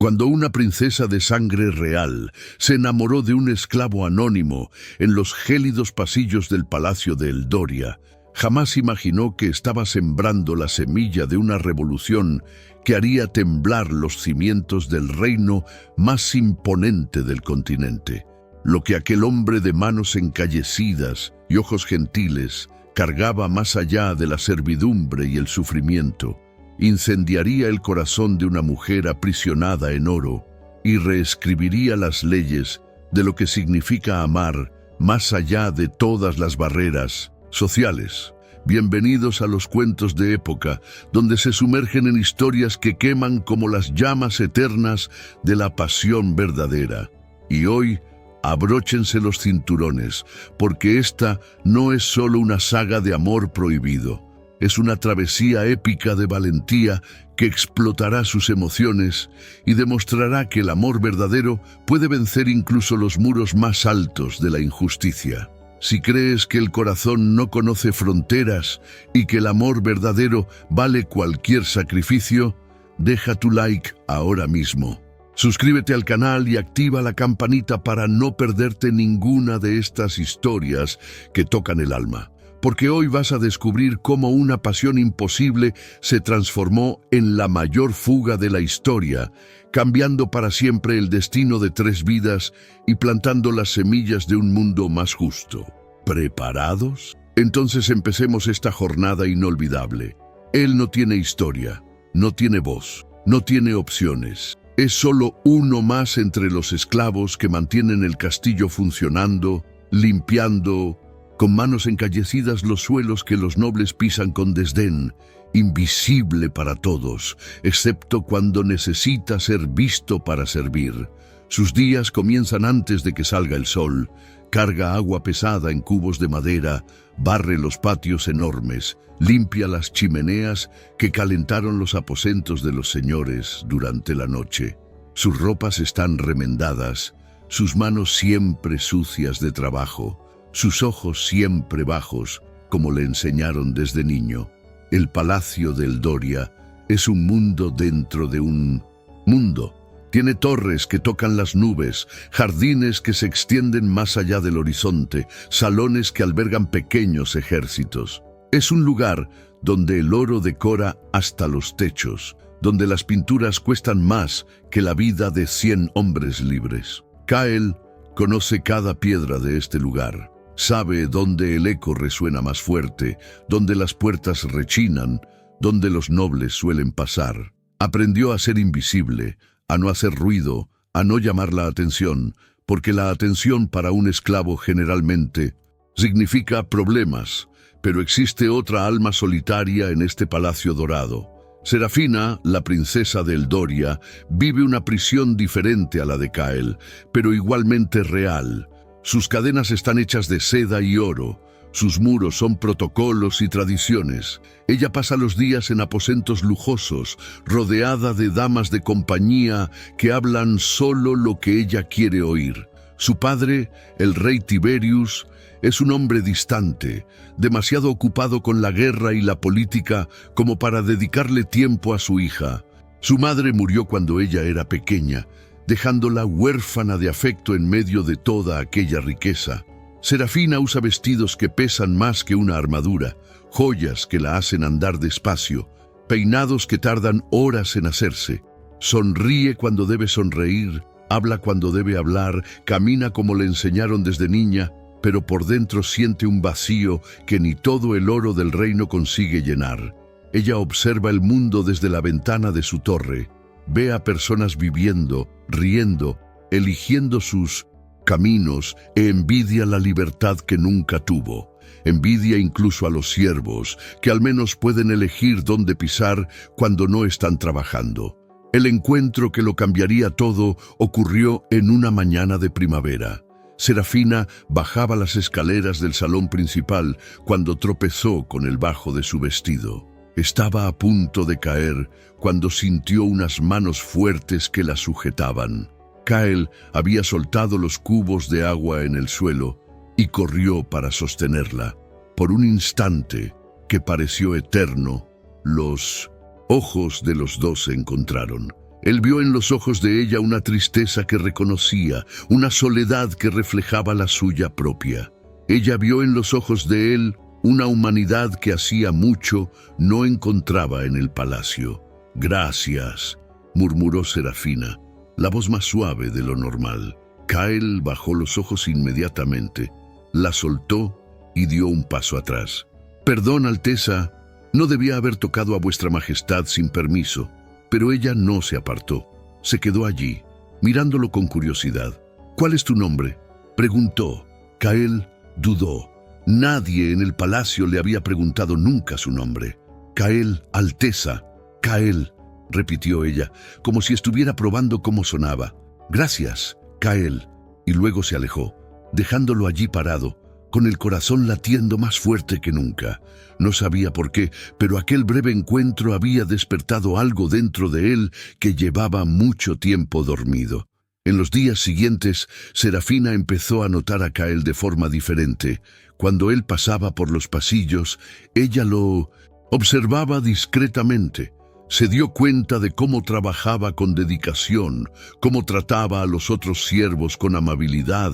Cuando una princesa de sangre real se enamoró de un esclavo anónimo en los gélidos pasillos del palacio de Eldoria, jamás imaginó que estaba sembrando la semilla de una revolución que haría temblar los cimientos del reino más imponente del continente. Lo que aquel hombre de manos encallecidas y ojos gentiles cargaba más allá de la servidumbre y el sufrimiento, incendiaría el corazón de una mujer aprisionada en oro y reescribiría las leyes de lo que significa amar más allá de todas las barreras sociales. Bienvenidos a los cuentos de época, donde se sumergen en historias que queman como las llamas eternas de la pasión verdadera. Y hoy, abróchense los cinturones, porque esta no es solo una saga de amor prohibido. Es una travesía épica de valentía que explotará sus emociones y demostrará que el amor verdadero puede vencer incluso los muros más altos de la injusticia. Si crees que el corazón no conoce fronteras y que el amor verdadero vale cualquier sacrificio, deja tu like ahora mismo. Suscríbete al canal y activa la campanita para no perderte ninguna de estas historias que tocan el alma. Porque hoy vas a descubrir cómo una pasión imposible se transformó en la mayor fuga de la historia, cambiando para siempre el destino de 3 vidas y plantando las semillas de un mundo más justo. ¿Preparados? Entonces empecemos esta jornada inolvidable. Él no tiene historia, no tiene voz, no tiene opciones. Es solo uno más entre los esclavos que mantienen el castillo funcionando, limpiando con manos encallecidas los suelos que los nobles pisan con desdén, invisible para todos, excepto cuando necesita ser visto para servir. Sus días comienzan antes de que salga el sol, carga agua pesada en cubos de madera, barre los patios enormes, limpia las chimeneas que calentaron los aposentos de los señores durante la noche. Sus ropas están remendadas, sus manos siempre sucias de trabajo, sus ojos siempre bajos, como le enseñaron desde niño. El palacio de Eldoria es un mundo dentro de un mundo. Tiene torres que tocan las nubes, jardines que se extienden más allá del horizonte, salones que albergan pequeños ejércitos. Es un lugar donde el oro decora hasta los techos, donde las pinturas cuestan más que la vida de 100 hombres libres. Kael conoce cada piedra de este lugar. Sabe dónde el eco resuena más fuerte, dónde las puertas rechinan, dónde los nobles suelen pasar. Aprendió a ser invisible, a no hacer ruido, a no llamar la atención, porque la atención para un esclavo generalmente significa problemas, pero existe otra alma solitaria en este palacio dorado. Serafina, la princesa de Eldoria, vive una prisión diferente a la de Kael, pero igualmente real. Sus cadenas están hechas de seda y oro, sus muros son protocolos y tradiciones. Ella pasa los días en aposentos lujosos, rodeada de damas de compañía que hablan solo lo que ella quiere oír. Su padre, el rey Tiberius, es un hombre distante, demasiado ocupado con la guerra y la política como para dedicarle tiempo a su hija. Su madre murió cuando ella era pequeña, dejándola huérfana de afecto en medio de toda aquella riqueza. Serafina usa vestidos que pesan más que una armadura, joyas que la hacen andar despacio, peinados que tardan horas en hacerse. Sonríe cuando debe sonreír, habla cuando debe hablar, camina como le enseñaron desde niña, pero por dentro siente un vacío que ni todo el oro del reino consigue llenar. Ella observa el mundo desde la ventana de su torre, ve a personas viviendo, riendo, eligiendo sus caminos e envidia la libertad que nunca tuvo. Envidia incluso a los siervos, que al menos pueden elegir dónde pisar cuando no están trabajando. El encuentro que lo cambiaría todo ocurrió en una mañana de primavera. Serafina bajaba las escaleras del salón principal cuando tropezó con el bajo de su vestido. Estaba a punto de caer cuando sintió unas manos fuertes que la sujetaban. Kael había soltado los cubos de agua en el suelo y corrió para sostenerla. Por un instante, que pareció eterno, los ojos de los dos se encontraron. Él vio en los ojos de ella una tristeza que reconocía, una soledad que reflejaba la suya propia. Ella vio en los ojos de él una humanidad que hacía mucho no encontraba en el palacio. «Gracias», murmuró Serafina, la voz más suave de lo normal. Kyle bajó los ojos inmediatamente, la soltó y dio un paso atrás. «Perdón, Alteza, no debía haber tocado a vuestra majestad sin permiso». Pero ella no se apartó. Se quedó allí, mirándolo con curiosidad. «¿Cuál es tu nombre?», preguntó. Kyle dudó. Nadie en el palacio le había preguntado nunca su nombre. «Kyle, Alteza». «Kyle», repitió ella, como si estuviera probando cómo sonaba. «Gracias, Kyle». Y luego se alejó, dejándolo allí parado, con el corazón latiendo más fuerte que nunca. No sabía por qué, pero aquel breve encuentro había despertado algo dentro de él que llevaba mucho tiempo dormido. En los días siguientes, Serafina empezó a notar a Kyle de forma diferente. Cuando él pasaba por los pasillos, ella lo observaba discretamente. Se dio cuenta de cómo trabajaba con dedicación, cómo trataba a los otros siervos con amabilidad,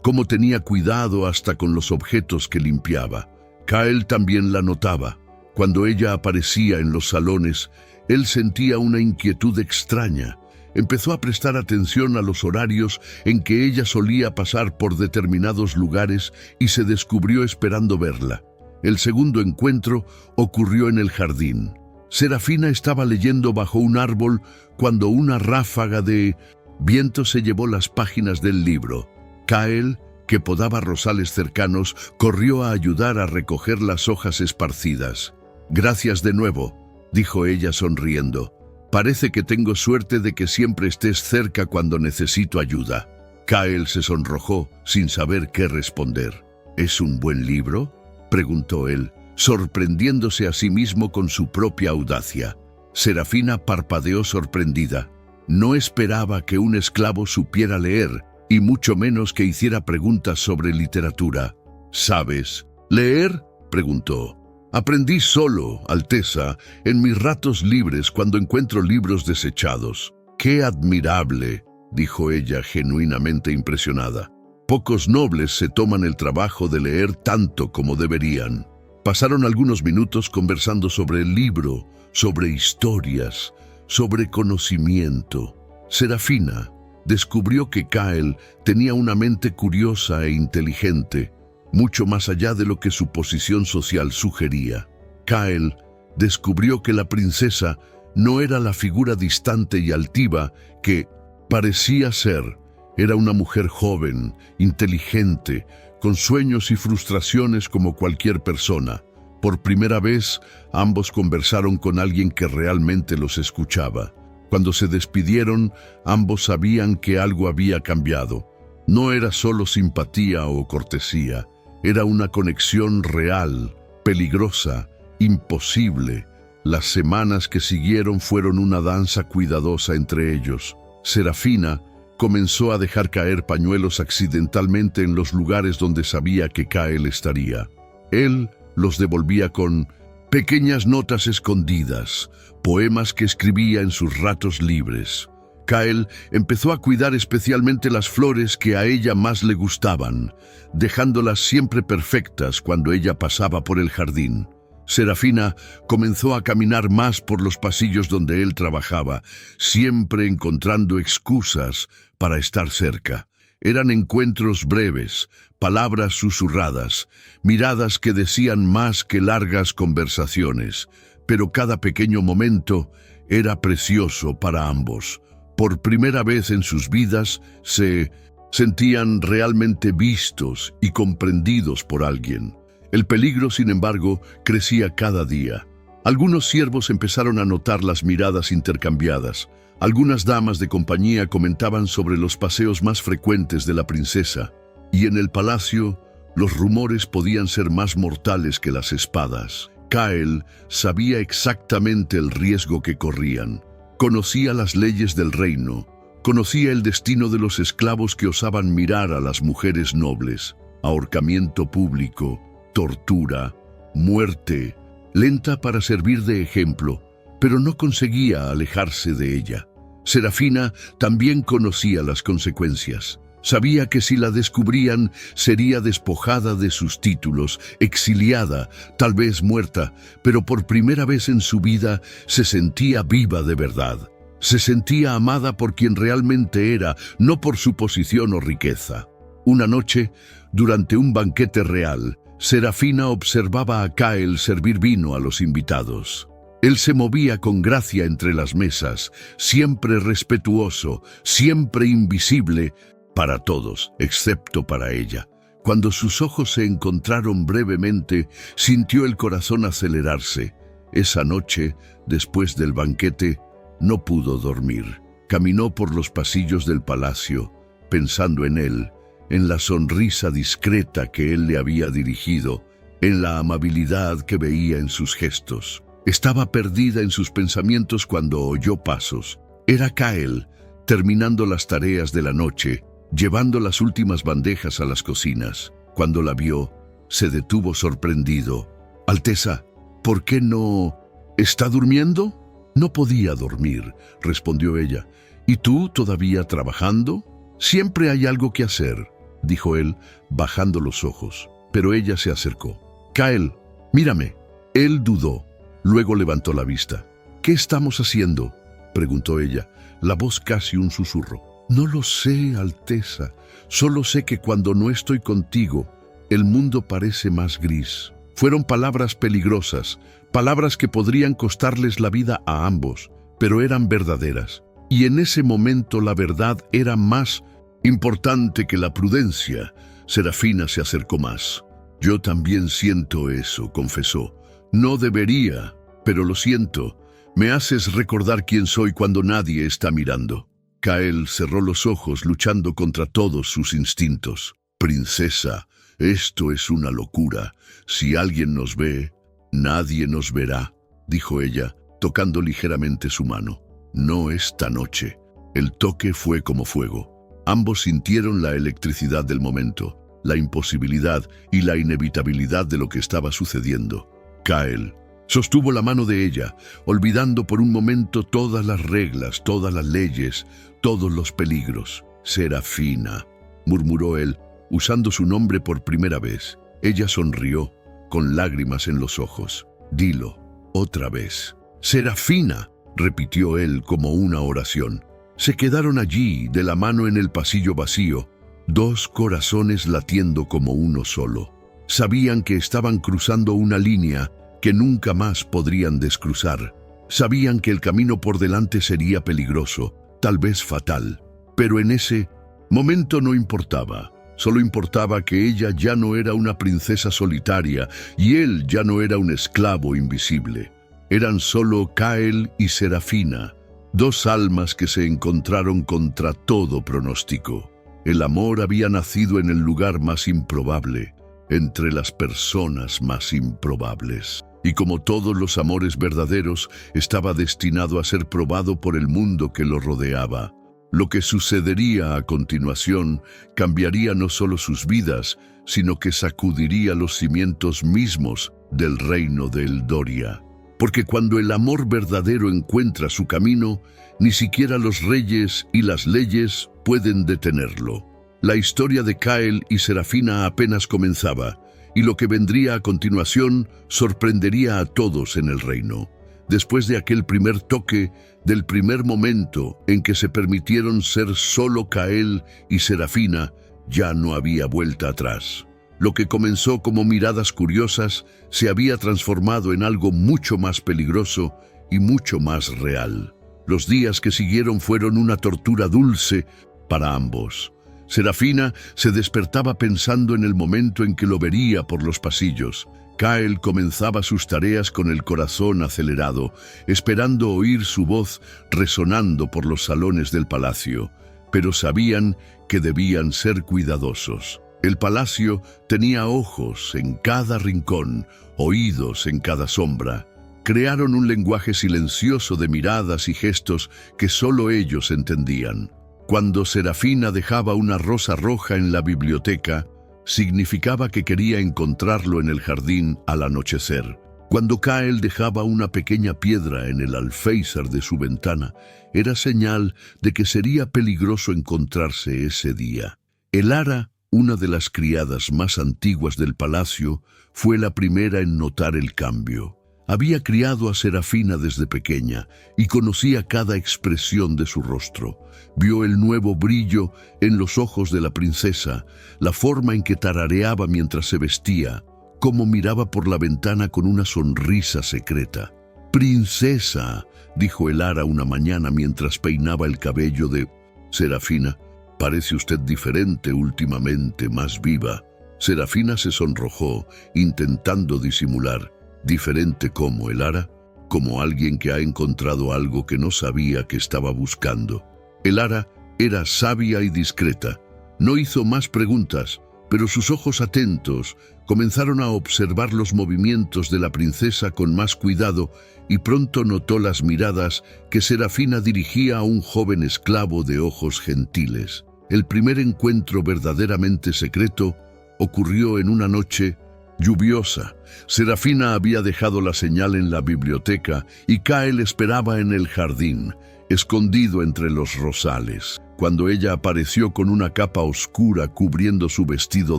cómo tenía cuidado hasta con los objetos que limpiaba. Kyle también la notaba. Cuando ella aparecía en los salones, él sentía una inquietud extraña. Empezó a prestar atención a los horarios en que ella solía pasar por determinados lugares y se descubrió esperando verla. El segundo encuentro ocurrió en el jardín. Serafina estaba leyendo bajo un árbol cuando una ráfaga de viento se llevó las páginas del libro. Kyle, que podaba rosales cercanos, corrió a ayudar a recoger las hojas esparcidas. «Gracias de nuevo», dijo ella sonriendo. «Parece que tengo suerte de que siempre estés cerca cuando necesito ayuda». Kyle se sonrojó sin saber qué responder. «¿Es un buen libro?», preguntó él, sorprendiéndose a sí mismo con su propia audacia. Serafina parpadeó sorprendida. No esperaba que un esclavo supiera leer, y mucho menos que hiciera preguntas sobre literatura. «¿Sabes leer?», preguntó. «Aprendí solo, Alteza, en mis ratos libres cuando encuentro libros desechados». «Qué admirable», dijo ella genuinamente impresionada. «Pocos nobles se toman el trabajo de leer tanto como deberían». Pasaron algunos minutos conversando sobre el libro, sobre historias, sobre conocimiento. Serafina descubrió que Kyle tenía una mente curiosa e inteligente, mucho más allá de lo que su posición social sugería. Kyle descubrió que la princesa no era la figura distante y altiva que parecía ser. Era una mujer joven, inteligente, con sueños y frustraciones como cualquier persona. Por primera vez, ambos conversaron con alguien que realmente los escuchaba. Cuando se despidieron, ambos sabían que algo había cambiado. No era solo simpatía o cortesía, era una conexión real, peligrosa, imposible. Las semanas que siguieron fueron una danza cuidadosa entre ellos. Serafina comenzó a dejar caer pañuelos accidentalmente en los lugares donde sabía que Kyle estaría. Él los devolvía con pequeñas notas escondidas, poemas que escribía en sus ratos libres. Kyle empezó a cuidar especialmente las flores que a ella más le gustaban, dejándolas siempre perfectas cuando ella pasaba por el jardín. Serafina comenzó a caminar más por los pasillos donde él trabajaba, siempre encontrando excusas para estar cerca. Eran encuentros breves, palabras susurradas, miradas que decían más que largas conversaciones, pero cada pequeño momento era precioso para ambos. Por primera vez en sus vidas se sentían realmente vistos y comprendidos por alguien. El peligro, sin embargo, crecía cada día. Algunos siervos empezaron a notar las miradas intercambiadas. Algunas damas de compañía comentaban sobre los paseos más frecuentes de la princesa, y en el palacio los rumores podían ser más mortales que las espadas. Kyle sabía exactamente el riesgo que corrían. Conocía las leyes del reino, conocía el destino de los esclavos que osaban mirar a las mujeres nobles. Ahorcamiento público, tortura, muerte, lenta para servir de ejemplo, pero no conseguía alejarse de ella. Serafina también conocía las consecuencias. Sabía que si la descubrían, sería despojada de sus títulos, exiliada, tal vez muerta, pero por primera vez en su vida se sentía viva de verdad. Se sentía amada por quien realmente era, no por su posición o riqueza. Una noche, durante un banquete real, Serafina observaba a Kyle servir vino a los invitados. Él se movía con gracia entre las mesas, siempre respetuoso, siempre invisible, para todos, excepto para ella. Cuando sus ojos se encontraron brevemente, sintió el corazón acelerarse. Esa noche, después del banquete, no pudo dormir. Caminó por los pasillos del palacio, pensando en él, en la sonrisa discreta que él le había dirigido, en la amabilidad que veía en sus gestos. Estaba perdida en sus pensamientos cuando oyó pasos. Era Kyle, terminando las tareas de la noche, llevando las últimas bandejas a las cocinas. Cuando la vio, se detuvo sorprendido. «Alteza, ¿por qué no? ¿Está durmiendo?» «No podía dormir», respondió ella. «¿Y tú todavía trabajando?» «Siempre hay algo que hacer», dijo él, bajando los ojos. Pero ella se acercó. «Kyle, mírame». Él dudó, luego levantó la vista. «¿Qué estamos haciendo?», preguntó ella, la voz casi un susurro. «No lo sé, Alteza. Solo sé que cuando no estoy contigo, el mundo parece más gris». Fueron palabras peligrosas, palabras que podrían costarles la vida a ambos, pero eran verdaderas. Y en ese momento la verdad era más importante que la prudencia. Serafina se acercó más. «Yo también siento eso», confesó. «No debería, pero lo siento. Me haces recordar quién soy cuando nadie está mirando». Kyle cerró los ojos luchando contra todos sus instintos. «Princesa, esto es una locura. Si alguien nos ve, nadie nos verá», dijo ella, tocando ligeramente su mano. «No esta noche». El toque fue como fuego. Ambos sintieron la electricidad del momento, la imposibilidad y la inevitabilidad de lo que estaba sucediendo. Kyle sostuvo la mano de ella, olvidando por un momento todas las reglas, todas las leyes, todos los peligros. «Serafina», murmuró él, usando su nombre por primera vez. Ella sonrió, con lágrimas en los ojos. «Dilo, otra vez». «Serafina», repitió él como una oración. Se quedaron allí, de la mano en el pasillo vacío, dos corazones latiendo como uno solo. Sabían que estaban cruzando una línea que nunca más podrían descruzar. Sabían que el camino por delante sería peligroso, tal vez fatal. Pero en ese momento no importaba. Solo importaba que ella ya no era una princesa solitaria y él ya no era un esclavo invisible. Eran solo Kyle y Serafina, dos almas que se encontraron contra todo pronóstico. El amor había nacido en el lugar más improbable, entre las personas más improbables. Y como todos los amores verdaderos, estaba destinado a ser probado por el mundo que lo rodeaba. Lo que sucedería a continuación cambiaría no solo sus vidas, sino que sacudiría los cimientos mismos del reino de Eldoria. Porque cuando el amor verdadero encuentra su camino, ni siquiera los reyes y las leyes pueden detenerlo. La historia de Kyle y Serafina apenas comenzaba, y lo que vendría a continuación sorprendería a todos en el reino. Después de aquel primer toque, del primer momento en que se permitieron ser solo Kyle y Serafina, ya no había vuelta atrás. Lo que comenzó como miradas curiosas se había transformado en algo mucho más peligroso y mucho más real. Los días que siguieron fueron una tortura dulce para ambos. Serafina se despertaba pensando en el momento en que lo vería por los pasillos. Kyle comenzaba sus tareas con el corazón acelerado, esperando oír su voz resonando por los salones del palacio, pero sabían que debían ser cuidadosos. El palacio tenía ojos en cada rincón, oídos en cada sombra. Crearon un lenguaje silencioso de miradas y gestos que solo ellos entendían. Cuando Serafina dejaba una rosa roja en la biblioteca, significaba que quería encontrarlo en el jardín al anochecer. Cuando Kael dejaba una pequeña piedra en el alféizar de su ventana, era señal de que sería peligroso encontrarse ese día. Elara, una de las criadas más antiguas del palacio, fue la primera en notar el cambio. Había criado a Serafina desde pequeña y conocía cada expresión de su rostro. Vio el nuevo brillo en los ojos de la princesa, la forma en que tarareaba mientras se vestía, cómo miraba por la ventana con una sonrisa secreta. «Princesa», dijo Elara una mañana mientras peinaba el cabello de Serafina, «parece usted diferente últimamente, más viva». Serafina se sonrojó, intentando disimular. «¿Diferente cómo, Elara?» «Como alguien que ha encontrado algo que no sabía que estaba buscando». Elara era sabia y discreta. No hizo más preguntas, pero sus ojos atentos comenzaron a observar los movimientos de la princesa con más cuidado y pronto notó las miradas que Serafina dirigía a un joven esclavo de ojos gentiles. El primer encuentro verdaderamente secreto ocurrió en una noche lluviosa. Serafina había dejado la señal en la biblioteca y Kael esperaba en el jardín, escondido entre los rosales. Cuando ella apareció con una capa oscura cubriendo su vestido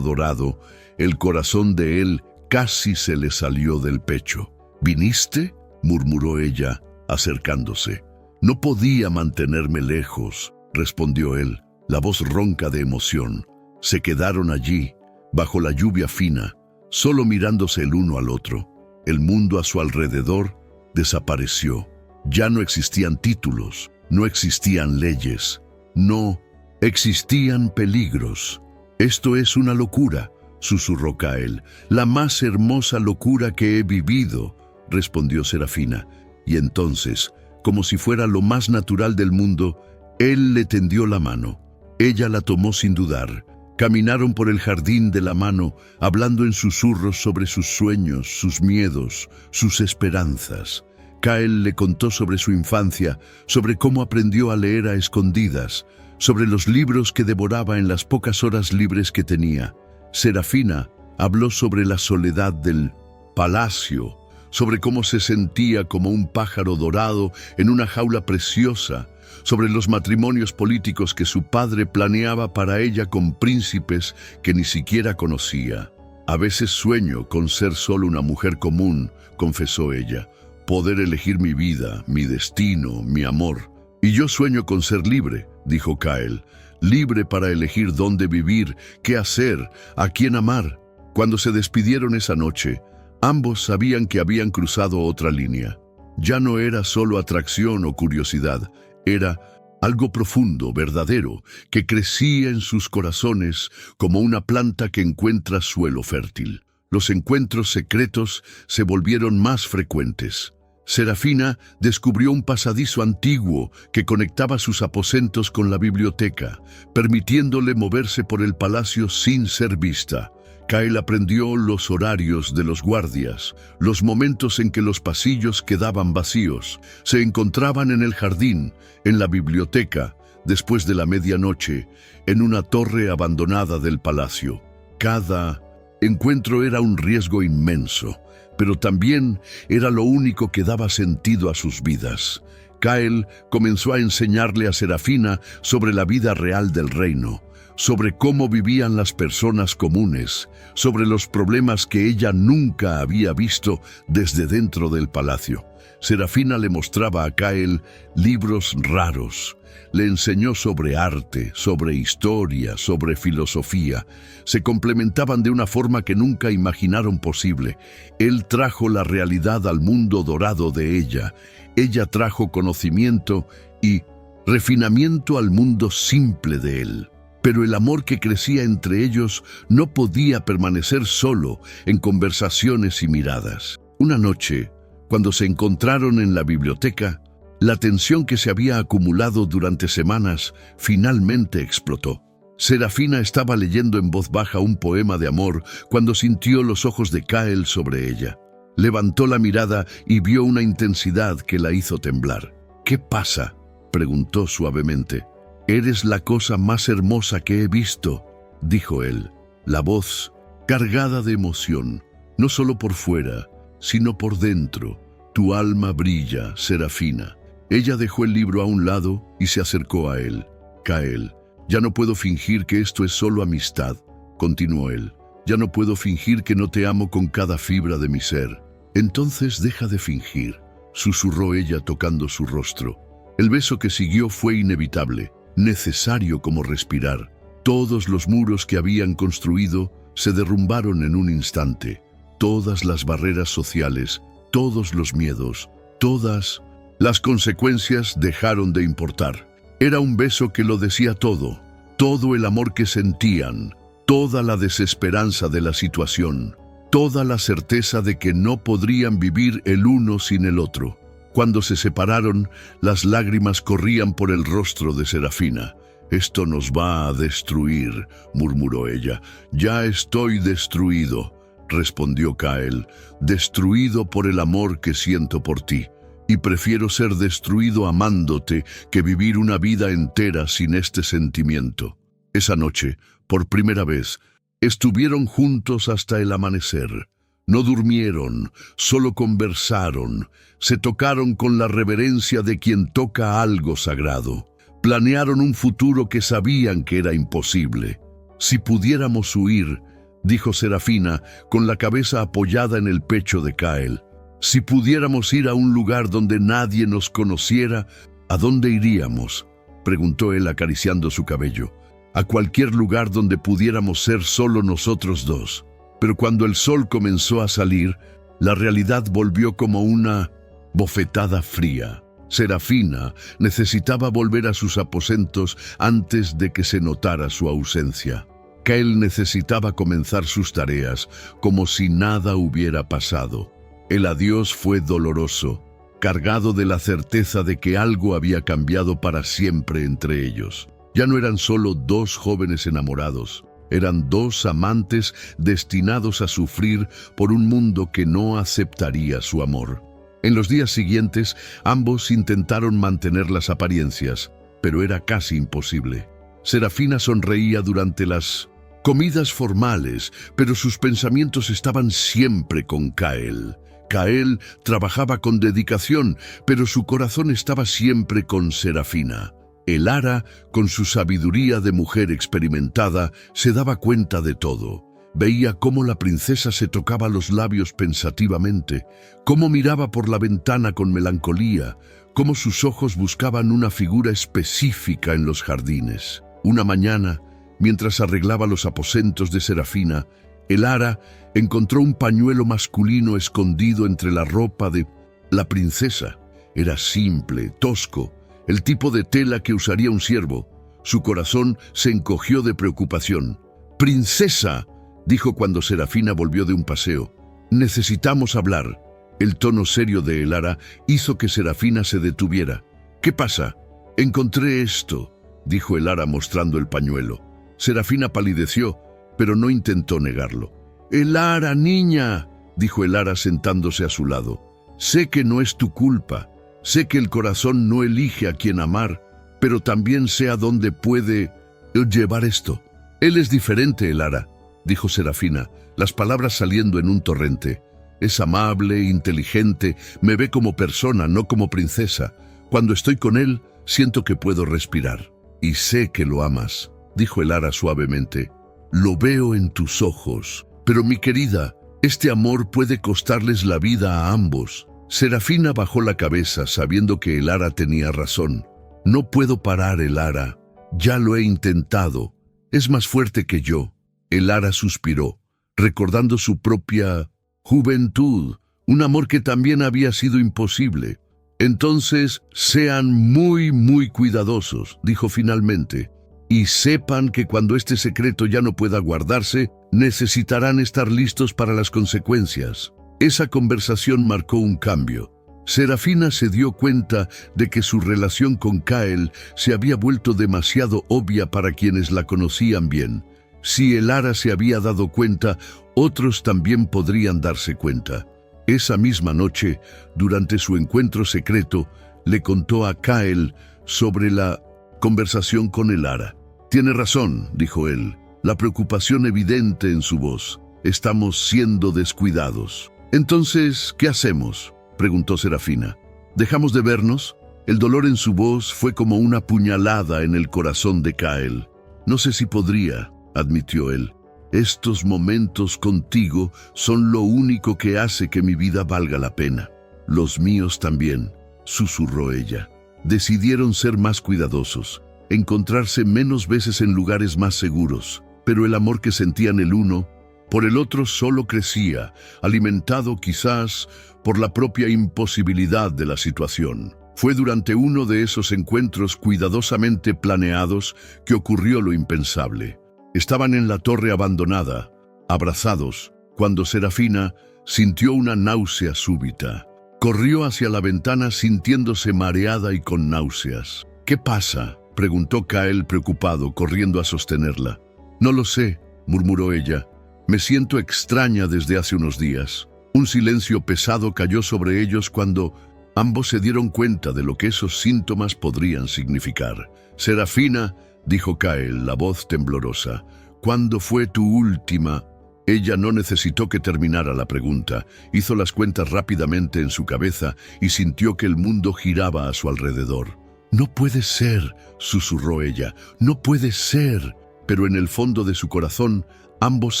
dorado, el corazón de él casi se le salió del pecho. «¿Viniste?», murmuró ella, acercándose. «No podía mantenerme lejos», respondió él, la voz ronca de emoción. Se quedaron allí, bajo la lluvia fina, solo mirándose el uno al otro. El mundo a su alrededor desapareció. Ya no existían títulos, no existían leyes, no existían peligros. «Esto es una locura», susurró Kael. «La más hermosa locura que he vivido», respondió Serafina. Y entonces, como si fuera lo más natural del mundo, él le tendió la mano. Ella la tomó sin dudar. Caminaron por el jardín de la mano, hablando en susurros sobre sus sueños, sus miedos, sus esperanzas. Kael le contó sobre su infancia, sobre cómo aprendió a leer a escondidas, sobre los libros que devoraba en las pocas horas libres que tenía. Serafina habló sobre la soledad del palacio, sobre cómo se sentía como un pájaro dorado en una jaula preciosa, sobre los matrimonios políticos que su padre planeaba para ella con príncipes que ni siquiera conocía. «A veces sueño con ser solo una mujer común», confesó ella, «poder elegir mi vida, mi destino, mi amor». «Y yo sueño con ser libre», dijo Kael, «libre para elegir dónde vivir, qué hacer, a quién amar». Cuando se despidieron esa noche, ambos sabían que habían cruzado otra línea. Ya no era solo atracción o curiosidad, era algo profundo, verdadero, que crecía en sus corazones como una planta que encuentra suelo fértil. Los encuentros secretos se volvieron más frecuentes. Serafina descubrió un pasadizo antiguo que conectaba sus aposentos con la biblioteca, permitiéndole moverse por el palacio sin ser vista. Kael aprendió los horarios de los guardias, los momentos en que los pasillos quedaban vacíos, se encontraban en el jardín, en la biblioteca, después de la medianoche, en una torre abandonada del palacio. Cada encuentro era un riesgo inmenso, pero también era lo único que daba sentido a sus vidas. Kael comenzó a enseñarle a Serafina sobre la vida real del reino, sobre cómo vivían las personas comunes, sobre los problemas que ella nunca había visto desde dentro del palacio. Serafina le mostraba a Kael libros raros, le enseñó sobre arte, sobre historia, sobre filosofía. Se complementaban de una forma que nunca imaginaron posible. Él trajo la realidad al mundo dorado de ella. Ella trajo conocimiento y refinamiento al mundo simple de él. Pero el amor que crecía entre ellos no podía permanecer solo en conversaciones y miradas. Una noche, cuando se encontraron en la biblioteca, la tensión que se había acumulado durante semanas finalmente explotó. Serafina estaba leyendo en voz baja un poema de amor cuando sintió los ojos de Kael sobre ella. Levantó la mirada y vio una intensidad que la hizo temblar. «¿Qué pasa?», preguntó suavemente. «Eres la cosa más hermosa que he visto», dijo él, la voz cargada de emoción, no solo por fuera, sino por dentro. Tu alma brilla, Serafina. Ella dejó el libro a un lado y se acercó a él. Kael, ya no puedo fingir que esto es solo amistad, continuó él. Ya no puedo fingir que no te amo con cada fibra de mi ser. Entonces deja de fingir, susurró ella tocando su rostro. El beso que siguió fue inevitable, necesario como respirar. Todos los muros que habían construido se derrumbaron en un instante. Todas las barreras sociales, todos los miedos, todas las consecuencias dejaron de importar. Era un beso que lo decía todo, todo el amor que sentían, toda la desesperanza de la situación, toda la certeza de que no podrían vivir el uno sin el otro. Cuando se separaron, las lágrimas corrían por el rostro de Serafina. «Esto nos va a destruir», murmuró ella. «Ya estoy destruido», respondió Kael, «destruido por el amor que siento por ti. Y prefiero ser destruido amándote que vivir una vida entera sin este sentimiento». Esa noche, por primera vez, estuvieron juntos hasta el amanecer. No durmieron, solo conversaron, se tocaron con la reverencia de quien toca algo sagrado. Planearon un futuro que sabían que era imposible. «Si pudiéramos huir», dijo Serafina, con la cabeza apoyada en el pecho de Kael. «Si pudiéramos ir a un lugar donde nadie nos conociera, ¿a dónde iríamos?», preguntó él acariciando su cabello. «A cualquier lugar donde pudiéramos ser solo nosotros dos». Pero cuando el sol comenzó a salir, la realidad volvió como una bofetada fría. Serafina necesitaba volver a sus aposentos antes de que se notara su ausencia. Kael necesitaba comenzar sus tareas como si nada hubiera pasado. El adiós fue doloroso, cargado de la certeza de que algo había cambiado para siempre entre ellos. Ya no eran solo dos jóvenes enamorados, eran dos amantes destinados a sufrir por un mundo que no aceptaría su amor. En los días siguientes, ambos intentaron mantener las apariencias, pero era casi imposible. Serafina sonreía durante las comidas formales, pero sus pensamientos estaban siempre con Kael. Kael trabajaba con dedicación, pero su corazón estaba siempre con Serafina. Elara, con su sabiduría de mujer experimentada, se daba cuenta de todo. Veía cómo la princesa se tocaba los labios pensativamente, cómo miraba por la ventana con melancolía, cómo sus ojos buscaban una figura específica en los jardines. Una mañana, mientras arreglaba los aposentos de Serafina, Elara encontró un pañuelo masculino escondido entre la ropa de la princesa. Era simple, tosco, el tipo de tela que usaría un siervo. Su corazón se encogió de preocupación. «¡Princesa!», dijo cuando Serafina volvió de un paseo. «Necesitamos hablar». El tono serio de Elara hizo que Serafina se detuviera. «¿Qué pasa?». «Encontré esto», dijo Elara mostrando el pañuelo. Serafina palideció, pero no intentó negarlo. «Elara, niña», dijo Elara sentándose a su lado. «Sé que no es tu culpa. Sé que el corazón no elige a quien amar, pero también sé a dónde puede llevar esto». «Él es diferente, Elara», dijo Serafina, las palabras saliendo en un torrente. «Es amable, inteligente, me ve como persona, no como princesa. Cuando estoy con él, siento que puedo respirar». «Y sé que lo amas», dijo Elara suavemente. «Lo veo en tus ojos. Pero mi querida, este amor puede costarles la vida a ambos». Serafina bajó la cabeza sabiendo que Elara tenía razón. «No puedo parar, Elara. Ya lo he intentado. Es más fuerte que yo». Elara suspiró, recordando su propia juventud, un amor que también había sido imposible. «Entonces, sean muy cuidadosos», dijo finalmente, «y sepan que cuando este secreto ya no pueda guardarse, necesitarán estar listos para las consecuencias». Esa conversación marcó un cambio. Serafina se dio cuenta de que su relación con Kael se había vuelto demasiado obvia para quienes la conocían bien. Si Elara se había dado cuenta, otros también podrían darse cuenta. Esa misma noche, durante su encuentro secreto, le contó a Kael sobre la conversación con Elara. «Tiene razón», dijo él, la preocupación evidente en su voz. «Estamos siendo descuidados». «Entonces, ¿qué hacemos?», preguntó Serafina. «¿Dejamos de vernos?». El dolor en su voz fue como una puñalada en el corazón de Kael. «No sé si podría», admitió él. «Estos momentos contigo son lo único que hace que mi vida valga la pena». «Los míos también», susurró ella. Decidieron ser más cuidadosos, encontrarse menos veces en lugares más seguros, pero el amor que sentían el uno por el otro solo crecía, alimentado quizás por la propia imposibilidad de la situación. Fue durante uno de esos encuentros cuidadosamente planeados que ocurrió lo impensable. Estaban en la torre abandonada, abrazados, cuando Serafina sintió una náusea súbita. Corrió hacia la ventana sintiéndose mareada y con náuseas. «¿Qué pasa?», preguntó Kael preocupado, corriendo a sostenerla. «No lo sé», murmuró ella. «Me siento extraña desde hace unos días». Un silencio pesado cayó sobre ellos cuando ambos se dieron cuenta de lo que esos síntomas podrían significar. «Serafina», dijo Kael, la voz temblorosa, «¿cuándo fue tu última?». Ella no necesitó que terminara la pregunta. Hizo las cuentas rápidamente en su cabeza y sintió que el mundo giraba a su alrededor. «No puede ser», susurró ella, «no puede ser». Pero en el fondo de su corazón, ambos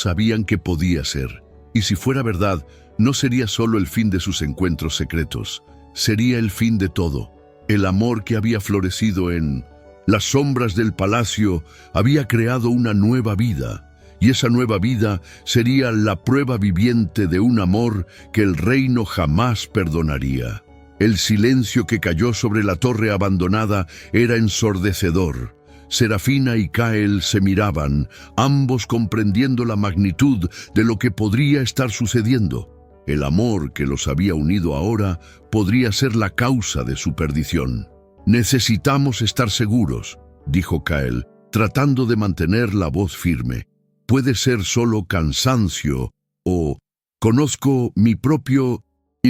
sabían que podía ser. Y si fuera verdad, no sería solo el fin de sus encuentros secretos. Sería el fin de todo. El amor que había florecido en las sombras del palacio había creado una nueva vida. Y esa nueva vida sería la prueba viviente de un amor que el reino jamás perdonaría. El silencio que cayó sobre la torre abandonada era ensordecedor. Serafina y Kael se miraban, ambos comprendiendo la magnitud de lo que podría estar sucediendo. El amor que los había unido ahora podría ser la causa de su perdición. «Necesitamos estar seguros», dijo Kael, tratando de mantener la voz firme. «Puede ser solo cansancio o conozco mi propio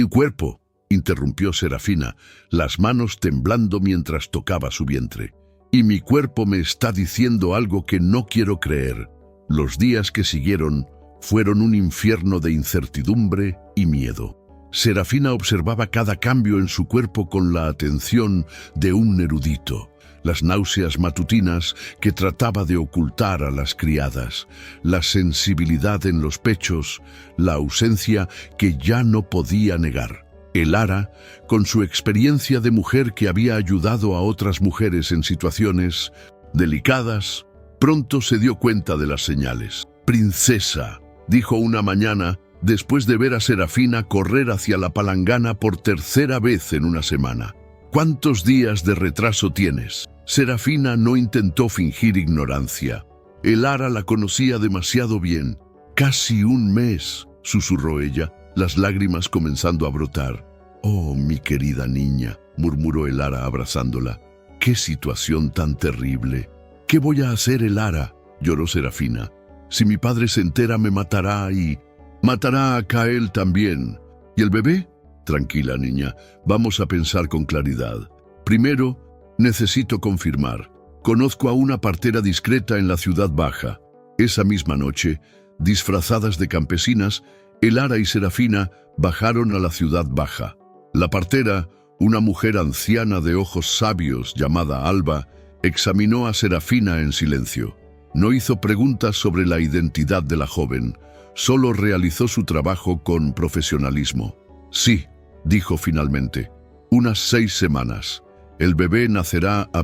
cuerpo», interrumpió Serafina, las manos temblando mientras tocaba su vientre. «Y mi cuerpo me está diciendo algo que no quiero creer». Los días que siguieron fueron un infierno de incertidumbre y miedo. Serafina observaba cada cambio en su cuerpo con la atención de un erudito. Las náuseas matutinas que trataba de ocultar a las criadas, la sensibilidad en los pechos, la ausencia que ya no podía negar. Elara, con su experiencia de mujer que había ayudado a otras mujeres en situaciones delicadas, pronto se dio cuenta de las señales. «Princesa», dijo una mañana, después de ver a Serafina correr hacia la palangana por tercera vez en una semana. «¿Cuántos días de retraso tienes?». Serafina no intentó fingir ignorancia. Elara la conocía demasiado bien. «Casi un mes», susurró ella, las lágrimas comenzando a brotar. «Oh, mi querida niña», murmuró Elara abrazándola. «Qué situación tan terrible». «¿Qué voy a hacer, Elara?», lloró Serafina. «Si mi padre se entera me matará y matará a Kael también. ¿Y el bebé?». «Tranquila, niña, vamos a pensar con claridad. Primero, necesito confirmar. Conozco a una partera discreta en la ciudad baja». Esa misma noche, disfrazadas de campesinas, Elara y Serafina bajaron a la ciudad baja. La partera, una mujer anciana de ojos sabios llamada Alba, examinó a Serafina en silencio. No hizo preguntas sobre la identidad de la joven, solo realizó su trabajo con profesionalismo. «Sí», dijo finalmente, «unas 6 semanas. El bebé nacerá a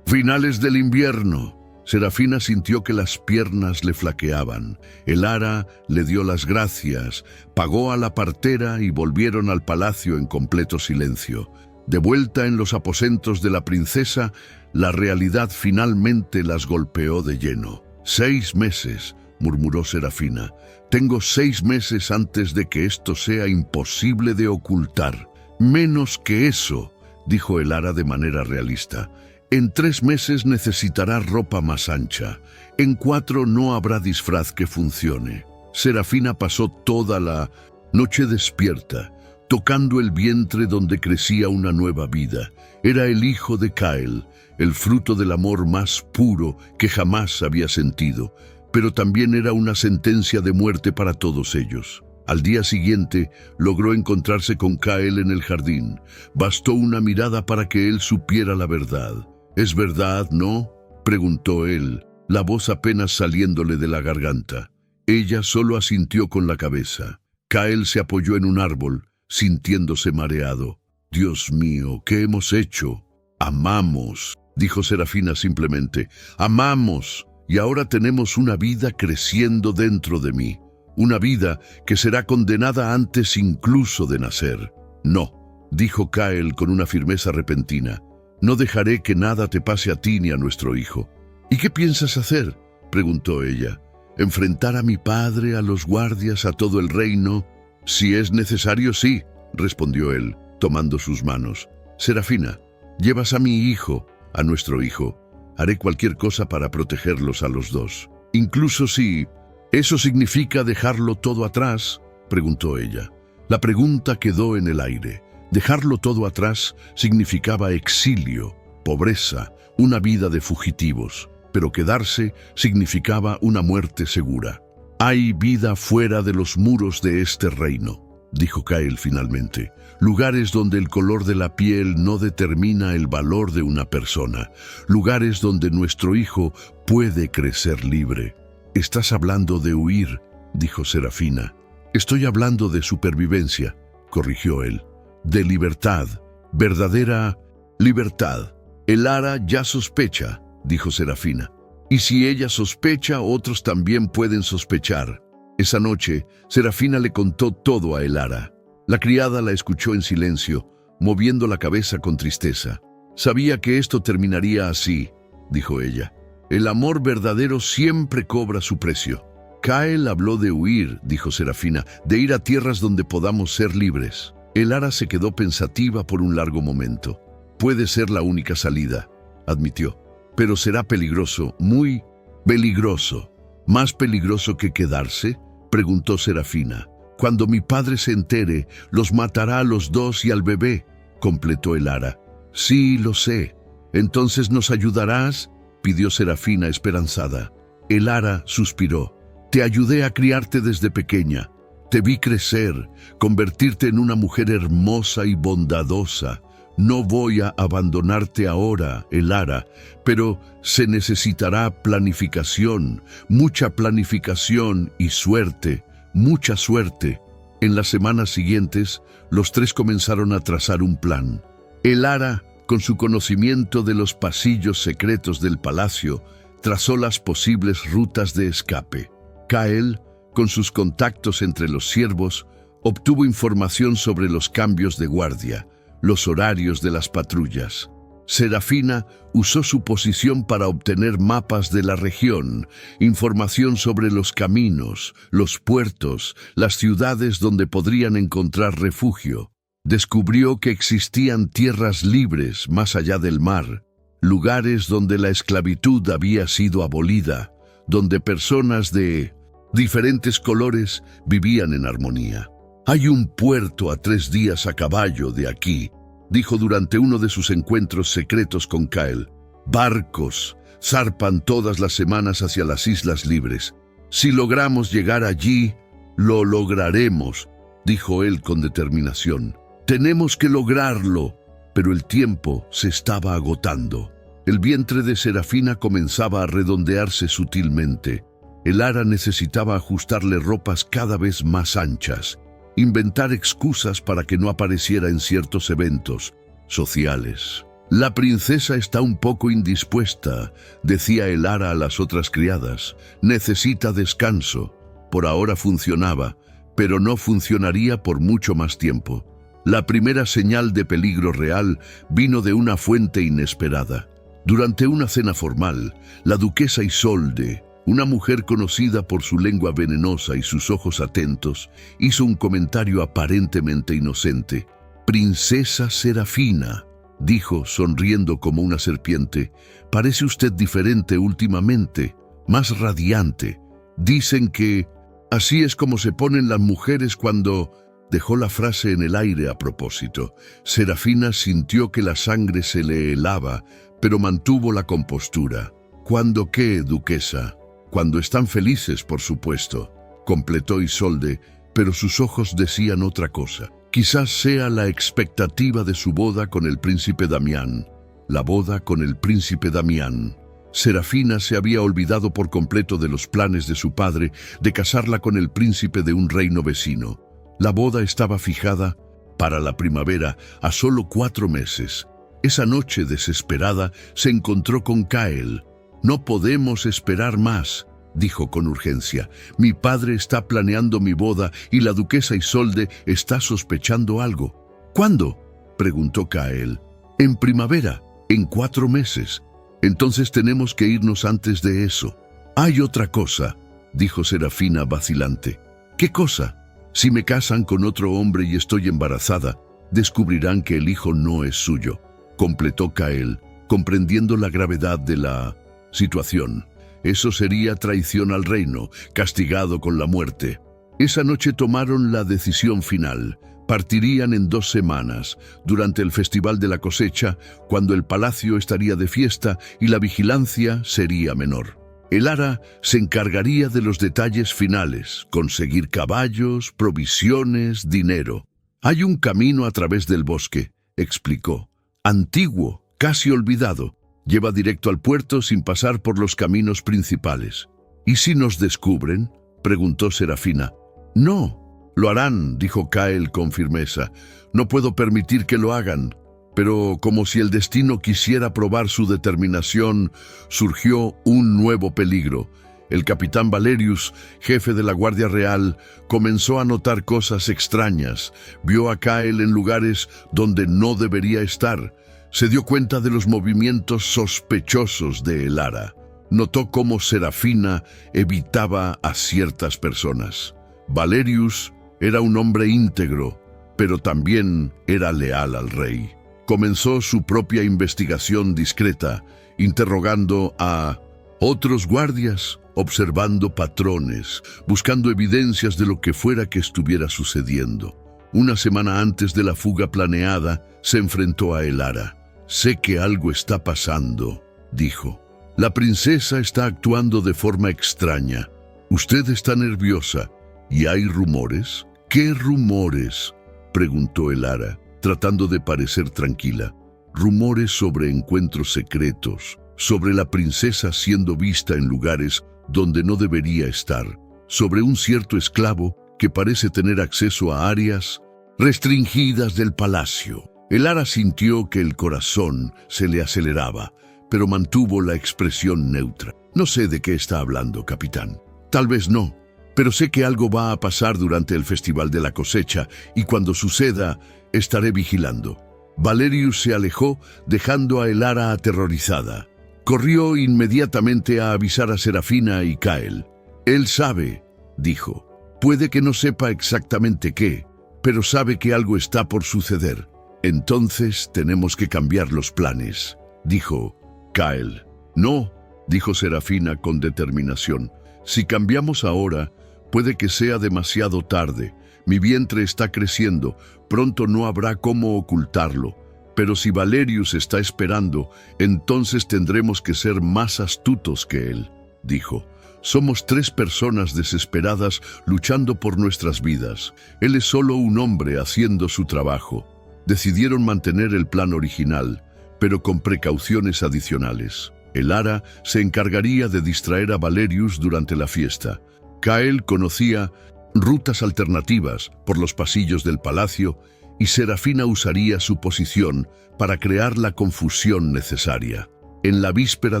finales del invierno». Serafina sintió que las piernas le flaqueaban. Elara le dio las gracias, pagó a la partera y volvieron al palacio en completo silencio. De vuelta en los aposentos de la princesa, la realidad finalmente las golpeó de lleno. «6 meses», murmuró Serafina. «Tengo 6 meses antes de que esto sea imposible de ocultar». «Menos que eso», dijo Elara de manera realista. «En 3 meses necesitará ropa más ancha. En 4 no habrá disfraz que funcione». Serafina pasó toda la noche despierta, tocando el vientre donde crecía una nueva vida. Era el hijo de Kael, el fruto del amor más puro que jamás había sentido, pero también era una sentencia de muerte para todos ellos. Al día siguiente, logró encontrarse con Kael en el jardín. Bastó una mirada para que él supiera la verdad. «¿Es verdad, no?», preguntó él, la voz apenas saliéndole de la garganta. Ella solo asintió con la cabeza. Kael se apoyó en un árbol, sintiéndose mareado. «Dios mío, ¿qué hemos hecho?». «Amamos», dijo Serafina simplemente. «Amamos, y ahora tenemos una vida creciendo dentro de mí. Una vida que será condenada antes incluso de nacer». «No», dijo Kael con una firmeza repentina. «No dejaré que nada te pase a ti ni a nuestro hijo». «¿Y qué piensas hacer?», preguntó ella. «¿Enfrentar a mi padre, a los guardias, a todo el reino?». «Si es necesario, sí», respondió él, tomando sus manos. «Serafina, llevas a mi hijo, a nuestro hijo. Haré cualquier cosa para protegerlos a los dos. Incluso si... ¿Eso significa dejarlo todo atrás?», preguntó ella. La pregunta quedó en el aire. Dejarlo todo atrás significaba exilio, pobreza, una vida de fugitivos. Pero quedarse significaba una muerte segura. «Hay vida fuera de los muros de este reino», dijo Kael finalmente. «Lugares donde el color de la piel no determina el valor de una persona. Lugares donde nuestro hijo puede crecer libre». «Estás hablando de huir», dijo Serafina. «Estoy hablando de supervivencia», corrigió él. «De libertad, verdadera libertad». «Elara ya sospecha», dijo Serafina. «Y si ella sospecha, otros también pueden sospechar». Esa noche, Serafina le contó todo a Elara. La criada la escuchó en silencio, moviendo la cabeza con tristeza. «Sabía que esto terminaría así», dijo ella. «El amor verdadero siempre cobra su precio». «Kael habló de huir», dijo Serafina, «de ir a tierras donde podamos ser libres». Elara se quedó pensativa por un largo momento. «Puede ser la única salida», admitió. «Pero será peligroso, muy peligroso». «¿Más peligroso que quedarse?», preguntó Serafina. «Cuando mi padre se entere, los matará a los dos y al bebé», completó Elara. «Sí, lo sé. ¿Entonces nos ayudarás?», pidió Serafina esperanzada. Elara suspiró. «Te ayudé a criarte desde pequeña. Te vi crecer, convertirte en una mujer hermosa y bondadosa. No voy a abandonarte ahora, Elara, pero se necesitará planificación, mucha planificación y suerte, mucha suerte». En las semanas siguientes, los tres comenzaron a trazar un plan. Elara, con su conocimiento de los pasillos secretos del palacio, trazó las posibles rutas de escape. Kael, con sus contactos entre los siervos, obtuvo información sobre los cambios de guardia, los horarios de las patrullas. Serafina usó su posición para obtener mapas de la región, información sobre los caminos, los puertos, las ciudades donde podrían encontrar refugio. Descubrió que existían tierras libres más allá del mar, lugares donde la esclavitud había sido abolida, donde personas de diferentes colores vivían en armonía. «Hay un puerto a 3 días a caballo de aquí», dijo durante uno de sus encuentros secretos con Kael. «Barcos zarpan todas las semanas hacia las Islas Libres. Si logramos llegar allí, lo lograremos», dijo él con determinación. «Tenemos que lograrlo». Pero el tiempo se estaba agotando. El vientre de Serafina comenzaba a redondearse sutilmente. Elara necesitaba ajustarle ropas cada vez más anchas, inventar excusas para que no apareciera en ciertos eventos sociales. «La princesa está un poco indispuesta», decía Elara a las otras criadas. «Necesita descanso». Por ahora funcionaba, pero no funcionaría por mucho más tiempo. La primera señal de peligro real vino de una fuente inesperada. Durante una cena formal, la duquesa Isolde, una mujer conocida por su lengua venenosa y sus ojos atentos, hizo un comentario aparentemente inocente. «Princesa Serafina», dijo, sonriendo como una serpiente, «parece usted diferente últimamente, más radiante. Dicen que así es como se ponen las mujeres cuando...». Dejó la frase en el aire a propósito. Serafina sintió que la sangre se le helaba, pero mantuvo la compostura. «¿Cuándo qué, duquesa?» «Cuando están felices, por supuesto», completó Isolde, pero sus ojos decían otra cosa. Quizás sea la expectativa de su boda con el príncipe Damián. La boda con el príncipe Damián. Serafina se había olvidado por completo de los planes de su padre de casarla con el príncipe de un reino vecino. La boda estaba fijada para la primavera, a solo 4 meses. Esa noche desesperada se encontró con Kael. «No podemos esperar más», dijo con urgencia. «Mi padre está planeando mi boda y la duquesa Isolde está sospechando algo». «¿Cuándo?», preguntó Kael. «En primavera, en 4 meses. Entonces tenemos que irnos antes de eso». «Hay otra cosa», dijo Serafina vacilante. «¿Qué cosa?». «Si me casan con otro hombre y estoy embarazada, descubrirán que el hijo no es suyo», completó Kael, comprendiendo la gravedad de la situación. Eso sería traición al reino, castigado con la muerte. Esa noche tomaron la decisión final. Partirían en 2 semanas, durante el Festival de la Cosecha, cuando el palacio estaría de fiesta y la vigilancia sería menor. Elara se encargaría de los detalles finales, conseguir caballos, provisiones, dinero. «Hay un camino a través del bosque», explicó. «Antiguo, casi olvidado. Lleva directo al puerto sin pasar por los caminos principales». «¿Y si nos descubren?», preguntó Serafina. «No, lo harán», dijo Kael con firmeza. «No puedo permitir que lo hagan». Pero como si el destino quisiera probar su determinación, surgió un nuevo peligro. El capitán Valerius, jefe de la Guardia Real, comenzó a notar cosas extrañas. Vio a Kael en lugares donde no debería estar. Se dio cuenta de los movimientos sospechosos de Elara. Notó cómo Serafina evitaba a ciertas personas. Valerius era un hombre íntegro, pero también era leal al rey. Comenzó su propia investigación discreta, interrogando a otros guardias, observando patrones, buscando evidencias de lo que fuera que estuviera sucediendo. Una semana antes de la fuga planeada, se enfrentó a Elara. «Sé que algo está pasando», dijo. «La princesa está actuando de forma extraña. Usted está nerviosa. ¿Y hay rumores?». «¿Qué rumores?», preguntó Elara, tratando de parecer tranquila. «Rumores sobre encuentros secretos, sobre la princesa siendo vista en lugares donde no debería estar, sobre un cierto esclavo que parece tener acceso a áreas restringidas del palacio». Elara sintió que el corazón se le aceleraba, pero mantuvo la expresión neutra. «No sé de qué está hablando, capitán. Tal vez no, pero sé que algo va a pasar durante el Festival de la Cosecha y cuando suceda, estaré vigilando». Valerius se alejó, dejando a Elara aterrorizada. Corrió inmediatamente a avisar a Serafina y Kael. «Él sabe», dijo. «Puede que no sepa exactamente qué, pero sabe que algo está por suceder». «Entonces tenemos que cambiar los planes», dijo Kael. «No», dijo Serafina con determinación. «Si cambiamos ahora, puede que sea demasiado tarde. Mi vientre está creciendo, pronto no habrá cómo ocultarlo. Pero si Valerius está esperando, entonces tendremos que ser más astutos que él», dijo. «Somos 3 personas desesperadas luchando por nuestras vidas. Él es solo un hombre haciendo su trabajo». Decidieron mantener el plan original, pero con precauciones adicionales. Elara se encargaría de distraer a Valerius durante la fiesta. Kael conocía rutas alternativas por los pasillos del palacio y Serafina usaría su posición para crear la confusión necesaria. En la víspera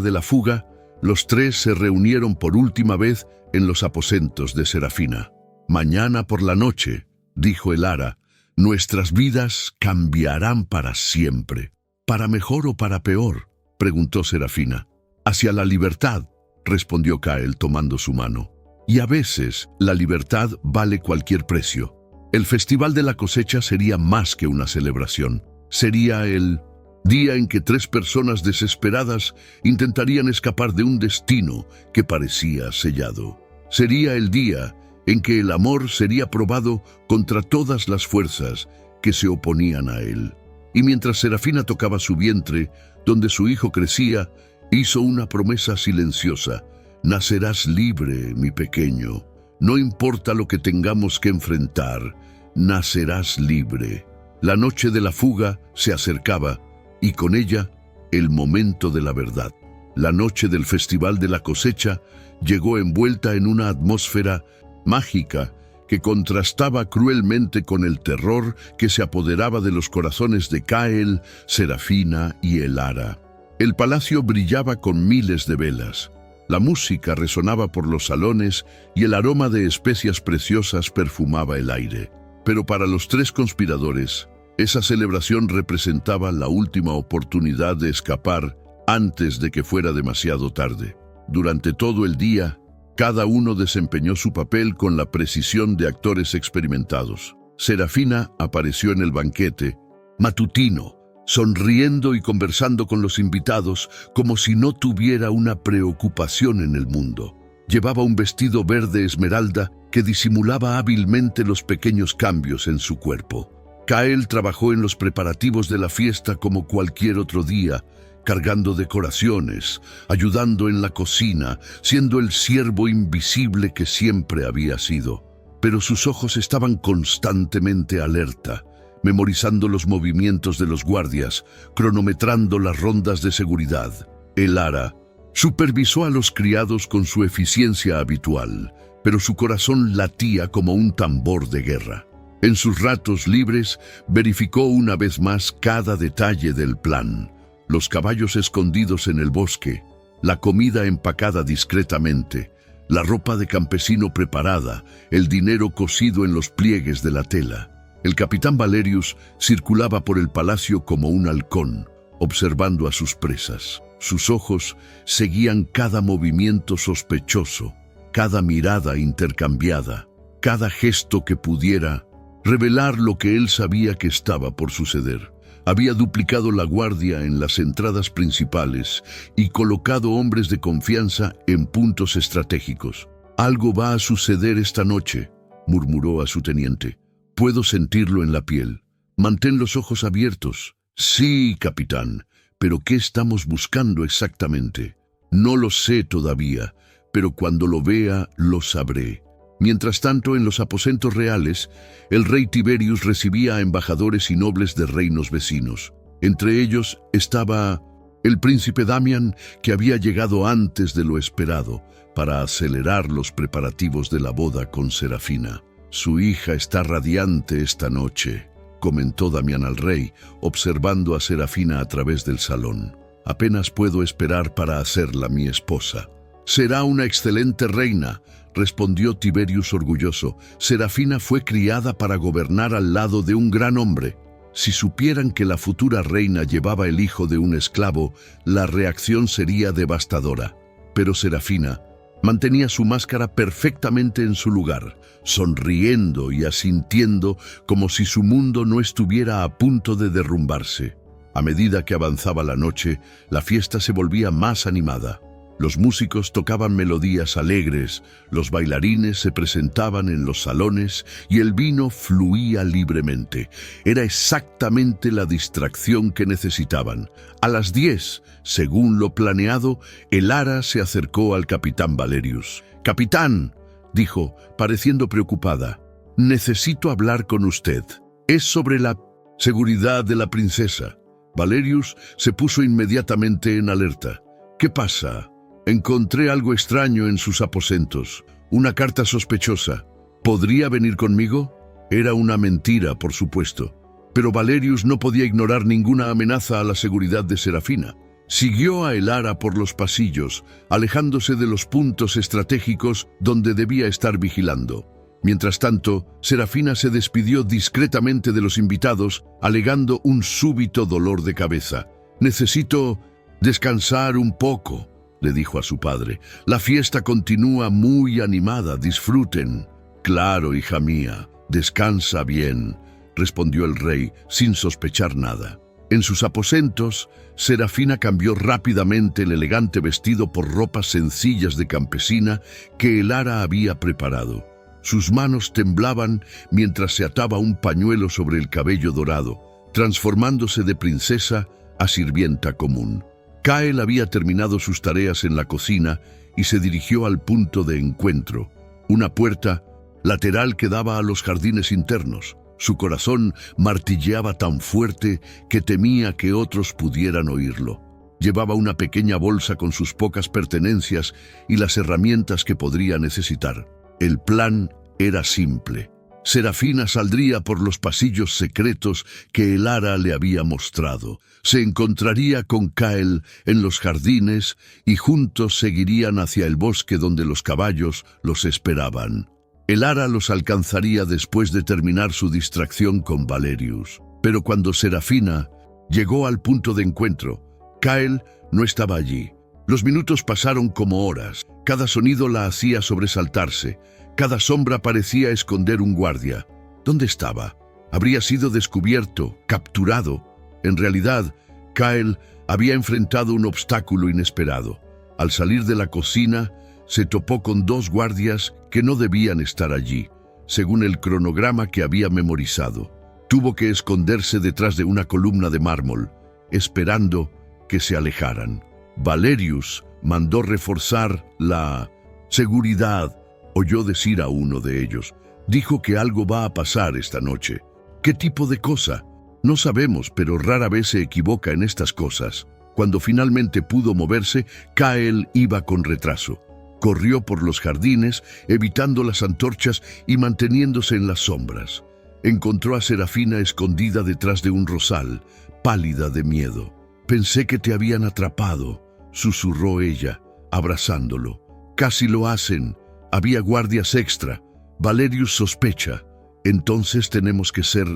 de la fuga, los 3 se reunieron por última vez en los aposentos de Serafina. «Mañana por la noche», dijo Elara, «nuestras vidas cambiarán para siempre». «¿Para mejor o para peor?», preguntó Serafina. «Hacia la libertad», respondió Kael tomando su mano. «Y a veces la libertad vale cualquier precio». El Festival de la Cosecha sería más que una celebración. Sería el día en que 3 personas desesperadas intentarían escapar de un destino que parecía sellado. Sería el día en que el amor sería probado contra todas las fuerzas que se oponían a él. Y mientras Serafina tocaba su vientre, donde su hijo crecía, hizo una promesa silenciosa. «Nacerás libre, mi pequeño. No importa lo que tengamos que enfrentar, nacerás libre. La noche de la fuga se acercaba y con ella el momento de la verdad. La noche del Festival de la Cosecha llegó envuelta en una atmósfera mágica que contrastaba cruelmente con el terror que se apoderaba de los corazones de Kael, Serafina y Elara. El palacio brillaba con miles de velas. La música resonaba por los salones y el aroma de especias preciosas perfumaba el aire. Pero para los tres conspiradores, esa celebración representaba la última oportunidad de escapar antes de que fuera demasiado tarde. Durante todo el día, cada uno desempeñó su papel con la precisión de actores experimentados. Serafina apareció en el banquete matutino, sonriendo y conversando con los invitados como si no tuviera una preocupación en el mundo. Llevaba un vestido verde esmeralda que disimulaba hábilmente los pequeños cambios en su cuerpo. Kael trabajó en los preparativos de la fiesta como cualquier otro día, cargando decoraciones, ayudando en la cocina, siendo el siervo invisible que siempre había sido. Pero sus ojos estaban constantemente alerta, memorizando los movimientos de los guardias, cronometrando las rondas de seguridad. Elara supervisó a los criados con su eficiencia habitual, pero su corazón latía como un tambor de guerra. En sus ratos libres, verificó una vez más cada detalle del plan. Los caballos escondidos en el bosque, la comida empacada discretamente, la ropa de campesino preparada, el dinero cosido en los pliegues de la tela. El capitán Valerius circulaba por el palacio como un halcón, observando a sus presas. Sus ojos seguían cada movimiento sospechoso, cada mirada intercambiada, cada gesto que pudiera revelar lo que él sabía que estaba por suceder. Había duplicado la guardia en las entradas principales y colocado hombres de confianza en puntos estratégicos. «Algo va a suceder esta noche», murmuró a su teniente. «Puedo sentirlo en la piel. Mantén los ojos abiertos». «Sí, capitán, pero ¿qué estamos buscando exactamente?» «No lo sé todavía, pero cuando lo vea, lo sabré». Mientras tanto, en los aposentos reales, el rey Tiberius recibía a embajadores y nobles de reinos vecinos. Entre ellos estaba el príncipe Damian, que había llegado antes de lo esperado para acelerar los preparativos de la boda con Serafina. «Su hija está radiante esta noche», comentó Damian al rey, observando a Serafina a través del salón. «Apenas puedo esperar para hacerla mi esposa». «Será una excelente reina», respondió Tiberius orgulloso. «Serafina fue criada para gobernar al lado de un gran hombre». Si supieran que la futura reina llevaba el hijo de un esclavo, la reacción sería devastadora. Pero Serafina mantenía su máscara perfectamente en su lugar, sonriendo y asintiendo como si su mundo no estuviera a punto de derrumbarse. A medida que avanzaba la noche, la fiesta se volvía más animada. Los músicos tocaban melodías alegres, los bailarines se presentaban en los salones y el vino fluía libremente. Era exactamente la distracción que necesitaban. A las 10, según lo planeado, Elara se acercó al capitán Valerius. «Capitán», dijo, pareciendo preocupada, «necesito hablar con usted. Es sobre la seguridad de la princesa». Valerius se puso inmediatamente en alerta. «¿Qué pasa?» «Encontré algo extraño en sus aposentos, una carta sospechosa. ¿Podría venir conmigo?» Era una mentira, por supuesto, pero Valerius no podía ignorar ninguna amenaza a la seguridad de Serafina. Siguió a Elara por los pasillos, alejándose de los puntos estratégicos donde debía estar vigilando. Mientras tanto, Serafina se despidió discretamente de los invitados, alegando un súbito dolor de cabeza. «Necesito descansar un poco», le dijo a su padre. «La fiesta continúa muy animada, disfruten». «Claro, hija mía, descansa bien», respondió el rey, sin sospechar nada. En sus aposentos, Serafina cambió rápidamente el elegante vestido por ropas sencillas de campesina que Elara había preparado. Sus manos temblaban mientras se ataba un pañuelo sobre el cabello dorado, transformándose de princesa a sirvienta común. Kael había terminado sus tareas en la cocina y se dirigió al punto de encuentro, una puerta lateral que daba a los jardines internos. Su corazón martilleaba tan fuerte que temía que otros pudieran oírlo. Llevaba una pequeña bolsa con sus pocas pertenencias y las herramientas que podría necesitar. El plan era simple. Serafina saldría por los pasillos secretos que Elara le había mostrado. Se encontraría con Kael en los jardines y juntos seguirían hacia el bosque donde los caballos los esperaban. Elara los alcanzaría después de terminar su distracción con Valerius. Pero cuando Serafina llegó al punto de encuentro, Kael no estaba allí. Los minutos pasaron como horas. Cada sonido la hacía sobresaltarse. Cada sombra parecía esconder un guardia. ¿Dónde estaba? Habría sido descubierto, capturado. En realidad, Kael había enfrentado un obstáculo inesperado. Al salir de la cocina, se topó con dos guardias que no debían estar allí, según el cronograma que había memorizado. Tuvo que esconderse detrás de una columna de mármol, esperando que se alejaran. Valerius mandó reforzar la seguridad. Oyó decir a uno de ellos: dijo que algo va a pasar esta noche. ¿Qué tipo de cosa? No sabemos, pero rara vez se equivoca en estas cosas. Cuando finalmente pudo moverse, Kael iba con retraso. Corrió por los jardines, evitando las antorchas y manteniéndose en las sombras. Encontró a Serafina escondida detrás de un rosal, pálida de miedo. «Pensé que te habían atrapado», susurró ella, abrazándolo. «Casi lo hacen. Había guardias extra. Valerius sospecha. Entonces tenemos que ser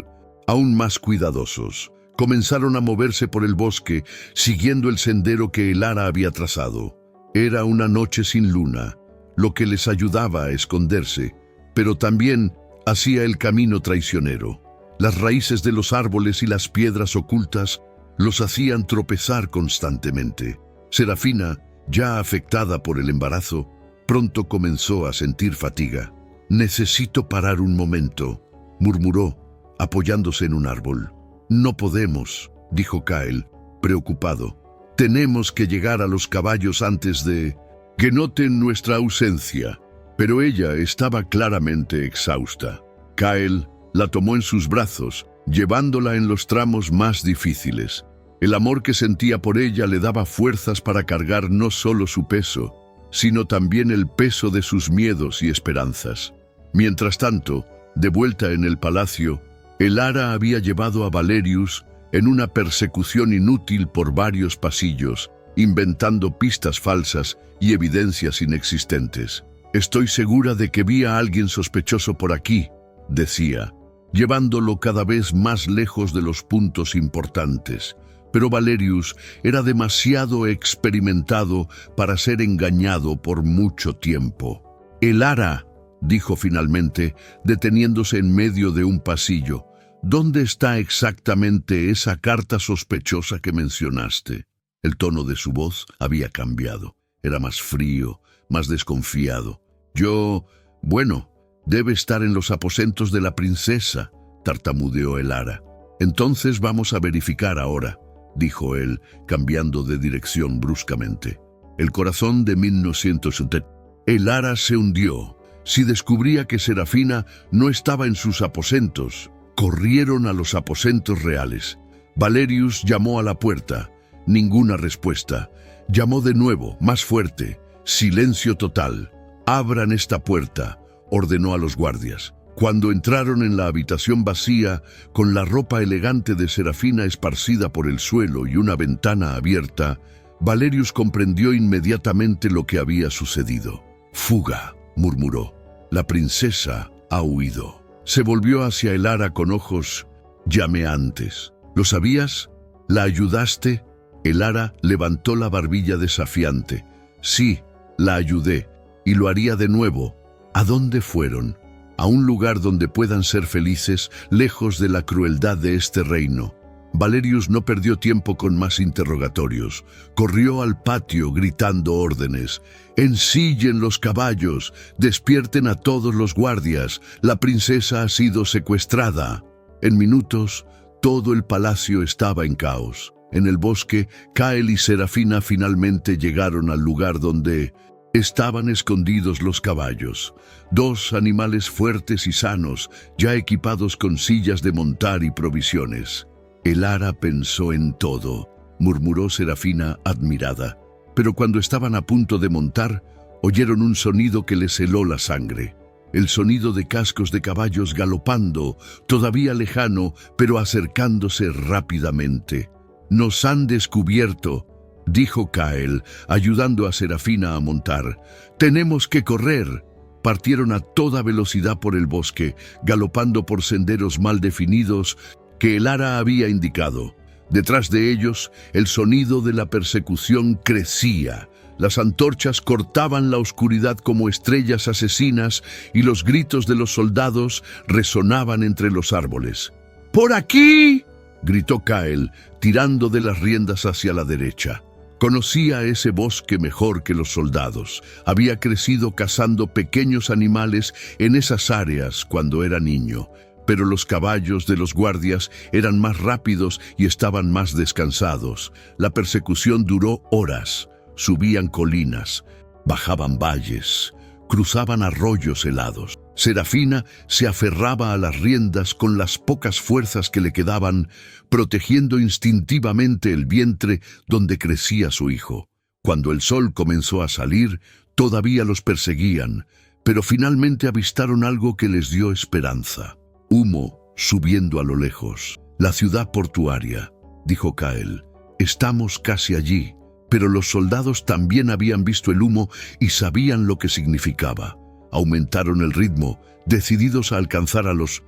aún más cuidadosos». Comenzaron a moverse por el bosque, siguiendo el sendero que Elara había trazado. Era una noche sin luna, lo que les ayudaba a esconderse, pero también hacía el camino traicionero. Las raíces de los árboles y las piedras ocultas los hacían tropezar constantemente. Serafina, ya afectada por el embarazo, pronto comenzó a sentir fatiga. «Necesito parar un momento», murmuró, apoyándose en un árbol. «No podemos», dijo Kael, preocupado. «Tenemos que llegar a los caballos antes de que noten nuestra ausencia». Pero ella estaba claramente exhausta. Kael la tomó en sus brazos, llevándola en los tramos más difíciles. El amor que sentía por ella le daba fuerzas para cargar no solo su peso, sino también el peso de sus miedos y esperanzas. Mientras tanto, de vuelta en el palacio, Elara había llevado a Valerius en una persecución inútil por varios pasillos, inventando pistas falsas y evidencias inexistentes. «Estoy segura de que vi a alguien sospechoso por aquí», decía, llevándolo cada vez más lejos de los puntos importantes. Pero Valerius era demasiado experimentado para ser engañado por mucho tiempo. «Elara», dijo finalmente, deteniéndose en medio de un pasillo, «¿dónde está exactamente esa carta sospechosa que mencionaste?» El tono de su voz había cambiado. Era más frío, más desconfiado. Bueno, debe estar en los aposentos de la princesa», tartamudeó Elara. «Entonces vamos a verificar ahora», dijo él, cambiando de dirección bruscamente. El corazón de 1970. Elara se hundió. Si descubría que Serafina no estaba en sus aposentos, corrieron a los aposentos reales. Valerius llamó a la puerta. Ninguna respuesta. Llamó de nuevo, más fuerte. Silencio total. «Abran esta puerta», ordenó a los guardias. Cuando entraron en la habitación vacía, con la ropa elegante de Serafina esparcida por el suelo y una ventana abierta, Valerius comprendió inmediatamente lo que había sucedido. «Fuga», murmuró. «La princesa ha huido». Se volvió hacia Elara con ojos llameantes. «¿Lo sabías? ¿La ayudaste?» Elara levantó la barbilla desafiante. «Sí, la ayudé, y lo haría de nuevo». «¿A dónde fueron?» «A un lugar donde puedan ser felices, lejos de la crueldad de este reino». Valerius no perdió tiempo con más interrogatorios. Corrió al patio gritando órdenes. «Ensillen los caballos, despierten a todos los guardias, la princesa ha sido secuestrada». En minutos, todo el palacio estaba en caos. En el bosque, Kael y Serafina finalmente llegaron al lugar donde Estaban escondidos los caballos, dos animales fuertes y sanos, ya equipados con sillas de montar y provisiones. El ara pensó en todo, murmuró Serafina admirada. Pero cuando estaban a punto de montar, oyeron un sonido que les heló la sangre. El sonido de cascos de caballos galopando, todavía lejano, pero acercándose rápidamente. «Nos han descubierto», dijo Kael, ayudando a Serafina a montar. «Tenemos que correr». Partieron a toda velocidad por el bosque, galopando por senderos mal definidos que el ara había indicado. Detrás de ellos, el sonido de la persecución crecía. Las antorchas cortaban la oscuridad como estrellas asesinas y los gritos de los soldados resonaban entre los árboles. «¡Por aquí!», gritó Kael, tirando de las riendas hacia la derecha. Conocía ese bosque mejor que los soldados. Había crecido cazando pequeños animales en esas áreas cuando era niño. Pero los caballos de los guardias eran más rápidos y estaban más descansados. La persecución duró horas. Subían colinas, bajaban valles, cruzaban arroyos helados. Serafina se aferraba a las riendas con las pocas fuerzas que le quedaban, protegiendo instintivamente el vientre donde crecía su hijo. Cuando el sol comenzó a salir, todavía los perseguían, pero finalmente avistaron algo que les dio esperanza. Humo subiendo a lo lejos. «La ciudad portuaria», dijo Kael. «Estamos casi allí». Pero los soldados también habían visto el humo y sabían lo que significaba. Aumentaron el ritmo, decididos a alcanzar a los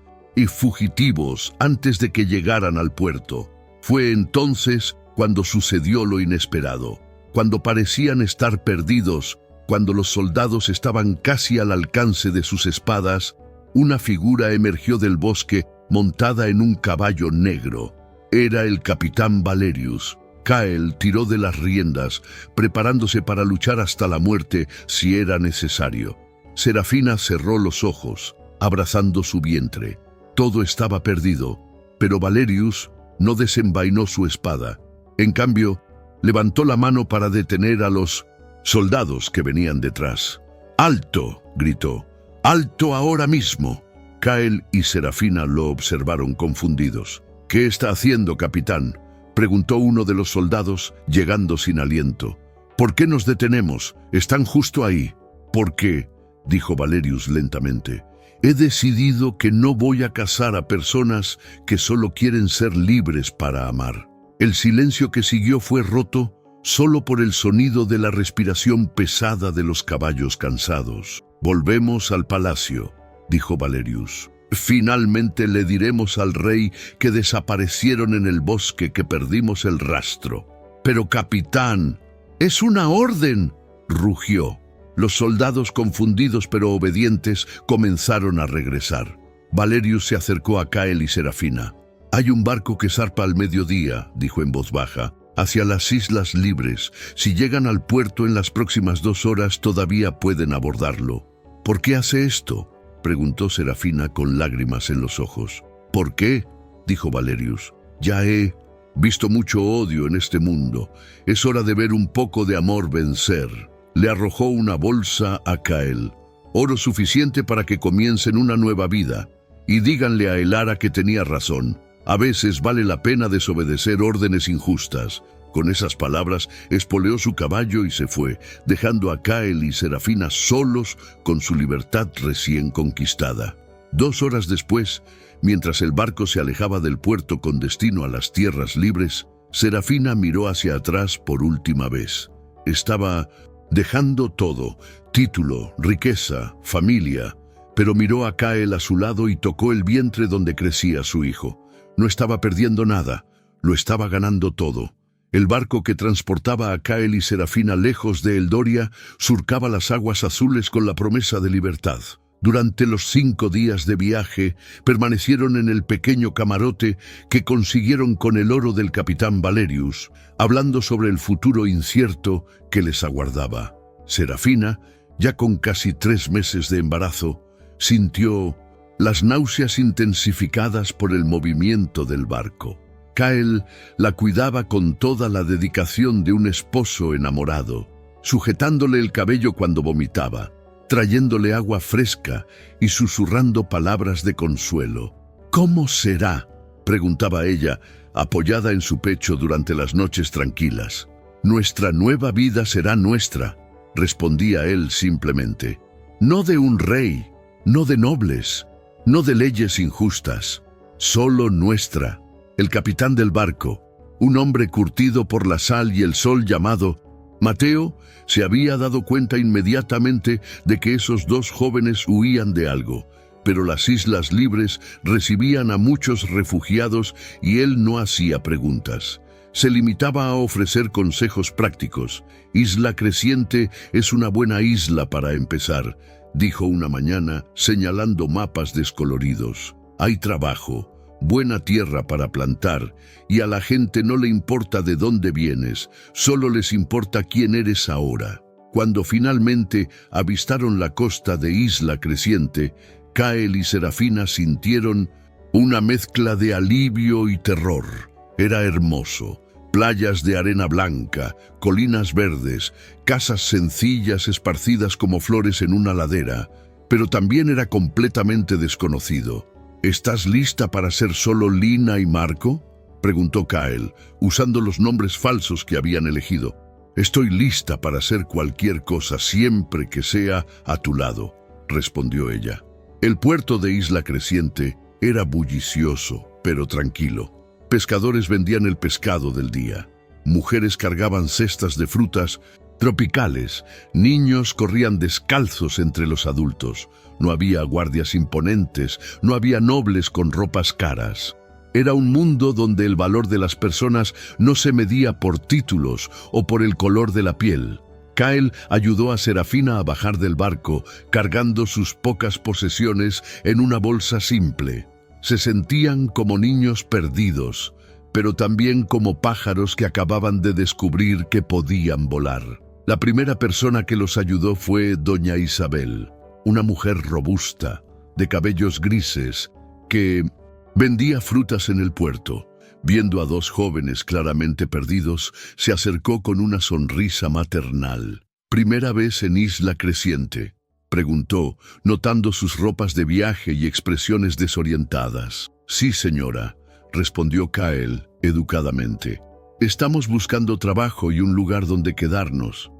fugitivos antes de que llegaran al puerto. Fue entonces cuando sucedió lo inesperado. Cuando parecían estar perdidos, cuando los soldados estaban casi al alcance de sus espadas, una figura emergió del bosque montada en un caballo negro. Era el capitán Valerius. Kael tiró de las riendas, preparándose para luchar hasta la muerte si era necesario. Serafina cerró los ojos, abrazando su vientre. Todo estaba perdido, pero Valerius no desenvainó su espada. En cambio, levantó la mano para detener a los soldados que venían detrás. «¡Alto!», gritó. «¡Alto ahora mismo!». Kael y Serafina lo observaron confundidos. «¿Qué está haciendo, capitán?», preguntó uno de los soldados, llegando sin aliento. «¿Por qué nos detenemos? Están justo ahí». «¿Por qué?», dijo Valerius lentamente. «He decidido que no voy a cazar a personas que solo quieren ser libres para amar». El silencio que siguió fue roto solo por el sonido de la respiración pesada de los caballos cansados. «Volvemos al palacio», dijo Valerius. «Finalmente le diremos al rey que desaparecieron en el bosque, que perdimos el rastro». «Pero, capitán, es una orden», rugió. Los soldados, confundidos pero obedientes, comenzaron a regresar. Valerius se acercó a Kael y Serafina. «Hay un barco que zarpa al mediodía», dijo en voz baja, «hacia las Islas Libres. Si llegan al puerto en las próximas 2 horas, todavía pueden abordarlo». «¿Por qué hace esto?», preguntó Serafina con lágrimas en los ojos. «¿Por qué?», dijo Valerius. «Ya he visto mucho odio en este mundo. Es hora de ver un poco de amor vencer». Le arrojó una bolsa a Kael. «Oro suficiente para que comiencen una nueva vida. Y díganle a Elara que tenía razón. A veces vale la pena desobedecer órdenes injustas». Con esas palabras, espoleó su caballo y se fue, dejando a Kael y Serafina solos con su libertad recién conquistada. 2 horas después, mientras el barco se alejaba del puerto con destino a las tierras libres, Serafina miró hacia atrás por última vez. Estaba dejando todo: título, riqueza, familia, pero miró a Kael a su lado y tocó el vientre donde crecía su hijo. No estaba perdiendo nada, lo estaba ganando todo. El barco que transportaba a Kael y Serafina lejos de Eldoria surcaba las aguas azules con la promesa de libertad. Durante los 5 días de viaje, permanecieron en el pequeño camarote que consiguieron con el oro del capitán Valerius, hablando sobre el futuro incierto que les aguardaba. Serafina, ya con casi 3 meses de embarazo, sintió las náuseas intensificadas por el movimiento del barco. Kael la cuidaba con toda la dedicación de un esposo enamorado. sujetándole el cabello cuando vomitaba, trayéndole agua fresca y susurrando palabras de consuelo. «¿Cómo será?», preguntaba ella, apoyada en su pecho durante las noches tranquilas. «Nuestra nueva vida será nuestra», respondía él simplemente. «No de un rey, no de nobles, no de leyes injustas, solo nuestra». El capitán del barco, un hombre curtido por la sal y el sol llamado Mateo, se había dado cuenta inmediatamente de que esos dos jóvenes huían de algo, pero las Islas Libres recibían a muchos refugiados y él no hacía preguntas. Se limitaba a ofrecer consejos prácticos. «Isla Creciente es una buena isla para empezar», dijo una mañana, señalando mapas descoloridos. «Hay trabajo, buena tierra para plantar, y a la gente no le importa de dónde vienes, solo les importa quién eres ahora». Cuando finalmente avistaron la costa de Isla Creciente, Kael y Serafina sintieron una mezcla de alivio y terror. Era hermoso. Playas de arena blanca, colinas verdes, casas sencillas esparcidas como flores en una ladera, pero también era completamente desconocido. «¿Estás lista para ser solo Lina y Marco?», preguntó Kael, usando los nombres falsos que habían elegido. «Estoy lista para hacer cualquier cosa siempre que sea a tu lado», respondió ella. El puerto de Isla Creciente era bullicioso, pero tranquilo. Pescadores vendían el pescado del día. Mujeres cargaban cestas de frutas tropicales. Niños corrían descalzos entre los adultos. No había guardias imponentes, no había nobles con ropas caras. Era un mundo donde el valor de las personas no se medía por títulos o por el color de la piel. Kael ayudó a Serafina a bajar del barco, cargando sus pocas posesiones en una bolsa simple. Se sentían como niños perdidos, pero también como pájaros que acababan de descubrir que podían volar. La primera persona que los ayudó fue doña Isabel, una mujer robusta, de cabellos grises, que vendía frutas en el puerto. Viendo a dos jóvenes claramente perdidos, se acercó con una sonrisa maternal. «¿Primera vez en Isla Creciente?», preguntó, notando sus ropas de viaje y expresiones desorientadas. «Sí, señora», respondió Kael educadamente. «Estamos buscando trabajo y un lugar donde quedarnos».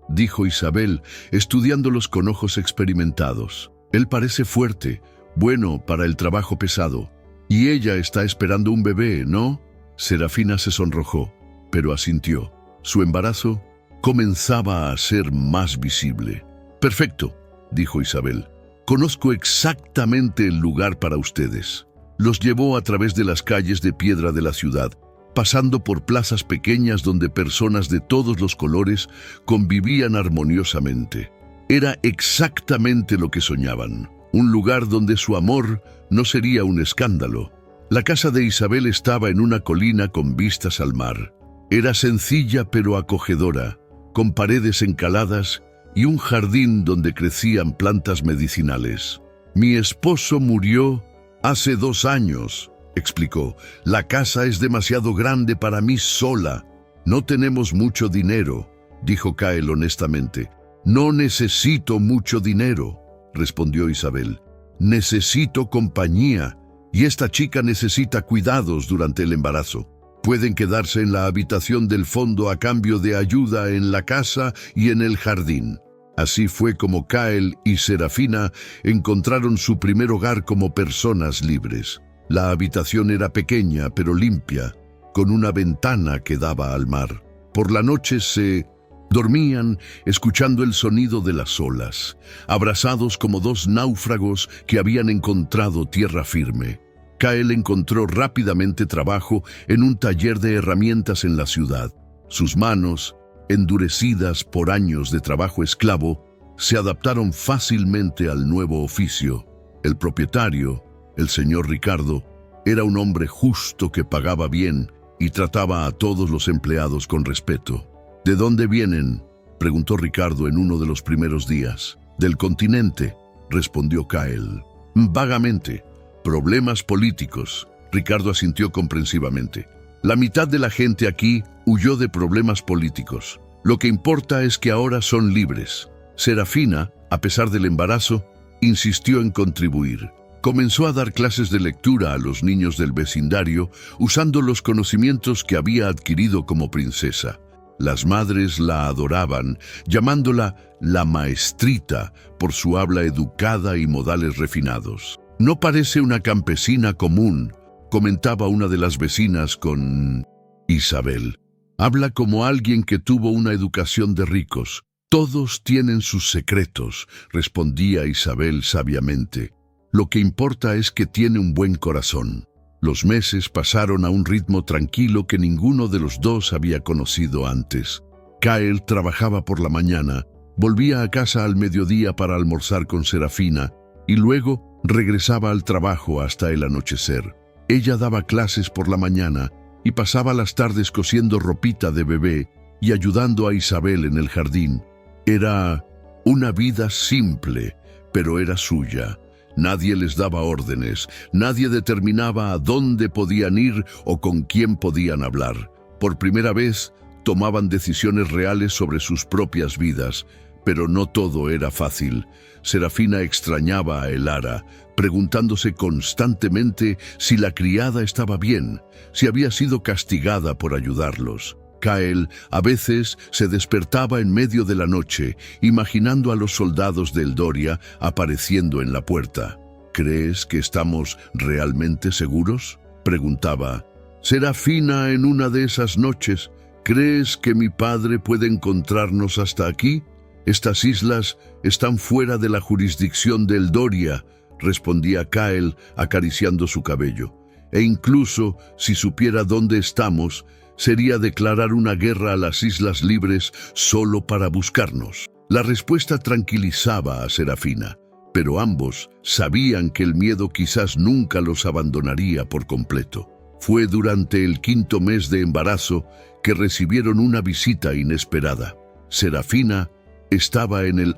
Dijo Isabel, estudiándolos con ojos experimentados. «Él parece fuerte, bueno para el trabajo pesado. Y ella está esperando un bebé, ¿no?». Serafina se sonrojó, pero asintió. Su embarazo comenzaba a ser más visible. «Perfecto», dijo Isabel. «Conozco exactamente el lugar para ustedes». Los llevó a través de las calles de piedra de la ciudad, pasando por plazas pequeñas donde personas de todos los colores convivían armoniosamente. Era exactamente lo que soñaban. Un lugar donde su amor no sería un escándalo. La casa de Isabel estaba en una colina con vistas al mar. Era sencilla pero acogedora, con paredes encaladas y un jardín donde crecían plantas medicinales. «Mi esposo murió hace 2 años», explicó. «La casa es demasiado grande para mí sola. No tenemos mucho dinero», dijo Kael honestamente. «No necesito mucho dinero», respondió Isabel. «Necesito compañía, y esta chica necesita cuidados durante el embarazo. Pueden quedarse en la habitación del fondo a cambio de ayuda en la casa y en el jardín». Así fue como Kael y Serafina encontraron su primer hogar como personas libres. La habitación era pequeña pero limpia, con una ventana que daba al mar. Por la noche se dormían escuchando el sonido de las olas, abrazados como dos náufragos que habían encontrado tierra firme. Kael encontró rápidamente trabajo en un taller de herramientas en la ciudad. Sus manos, endurecidas por años de trabajo esclavo, se adaptaron fácilmente al nuevo oficio. El propietario, el señor Ricardo, era un hombre justo que pagaba bien y trataba a todos los empleados con respeto. «¿De dónde vienen?», preguntó Ricardo en uno de los primeros días. «Del continente», respondió Kael. «Vagamente. Problemas políticos», Ricardo asintió comprensivamente. «La mitad de la gente aquí huyó de problemas políticos. Lo que importa es que ahora son libres. Serafina, a pesar del embarazo, insistió en contribuir. Comenzó a dar clases de lectura a los niños del vecindario usando los conocimientos que había adquirido como princesa. Las madres la adoraban, llamándola la maestrita por su habla educada y modales refinados. «No parece una campesina común», comentaba una de las vecinas con Isabel. «Habla como alguien que tuvo una educación de ricos. Todos tienen sus secretos», respondía Isabel sabiamente. «Lo que importa es que tiene un buen corazón». Los meses pasaron a un ritmo tranquilo que ninguno de los dos había conocido antes. Kyle trabajaba por la mañana, volvía a casa al mediodía para almorzar con Serafina y luego regresaba al trabajo hasta el anochecer. Ella daba clases por la mañana y pasaba las tardes cosiendo ropita de bebé y ayudando a Isabel en el jardín. Era una vida simple, pero era suya. Nadie les daba órdenes, nadie determinaba a dónde podían ir o con quién podían hablar. Por primera vez, tomaban decisiones reales sobre sus propias vidas, pero no todo era fácil. Serafina extrañaba a Elara, preguntándose constantemente si la criada estaba bien, si había sido castigada por ayudarlos. Kyle a veces se despertaba en medio de la noche, imaginando a los soldados de Eldoria apareciendo en la puerta. «¿Crees que estamos realmente seguros?», preguntaba. «Serafina, en una de esas noches, ¿crees que mi padre puede encontrarnos hasta aquí? Estas islas están fuera de la jurisdicción de Eldoria», respondía Kyle acariciando su cabello. «E incluso si supiera dónde estamos, sería declarar una guerra a las Islas Libres solo para buscarnos». La respuesta tranquilizaba a Serafina, pero ambos sabían que el miedo quizás nunca los abandonaría por completo. Fue durante el 5.º mes de embarazo que recibieron una visita inesperada. Serafina estaba en el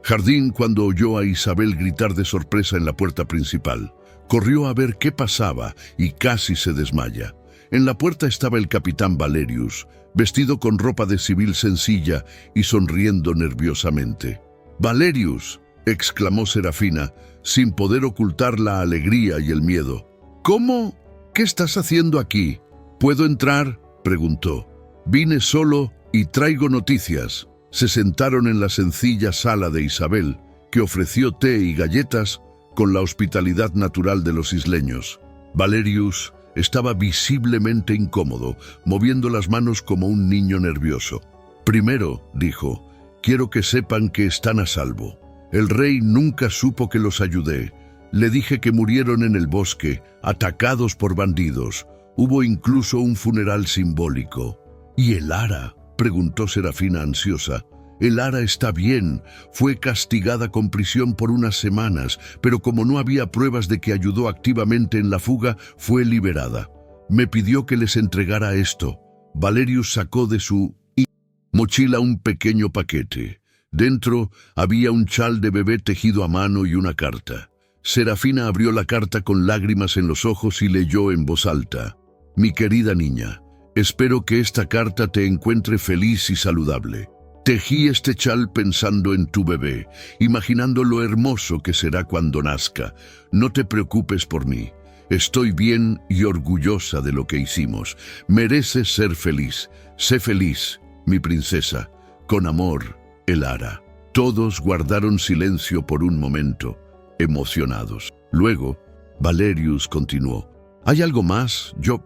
jardín cuando oyó a Isabel gritar de sorpresa en la puerta principal. Corrió a ver qué pasaba y casi se desmaya. En la puerta estaba el capitán Valerius, vestido con ropa de civil sencilla y sonriendo nerviosamente. «Valerius», exclamó Serafina, sin poder ocultar la alegría y el miedo. «¿Cómo? ¿Qué estás haciendo aquí?» «¿Puedo entrar?», preguntó. «Vine solo y traigo noticias». Se sentaron en la sencilla sala de Isabel, que ofreció té y galletas con la hospitalidad natural de los isleños. Valerius estaba visiblemente incómodo, moviendo las manos como un niño nervioso. «Primero», dijo, «quiero que sepan que están a salvo. El rey nunca supo que los ayudé. Le dije que murieron en el bosque, atacados por bandidos. Hubo incluso un funeral simbólico». «¿Y Elara?», preguntó Serafina ansiosa. «Elara está bien. Fue castigada con prisión por unas semanas, pero como no había pruebas de que ayudó activamente en la fuga, fue liberada. Me pidió que les entregara esto». Valerius sacó de su mochila un pequeño paquete. Dentro había un chal de bebé tejido a mano y una carta. Serafina abrió la carta con lágrimas en los ojos y leyó en voz alta. «Mi querida niña, espero que esta carta te encuentre feliz y saludable. Tejí este chal pensando en tu bebé, imaginando lo hermoso que será cuando nazca. No te preocupes por mí. Estoy bien y orgullosa de lo que hicimos. Mereces ser feliz. Sé feliz, mi princesa. Con amor, Elara». Todos guardaron silencio por un momento, emocionados. Luego, Valerius continuó. «¿Hay algo más? Yo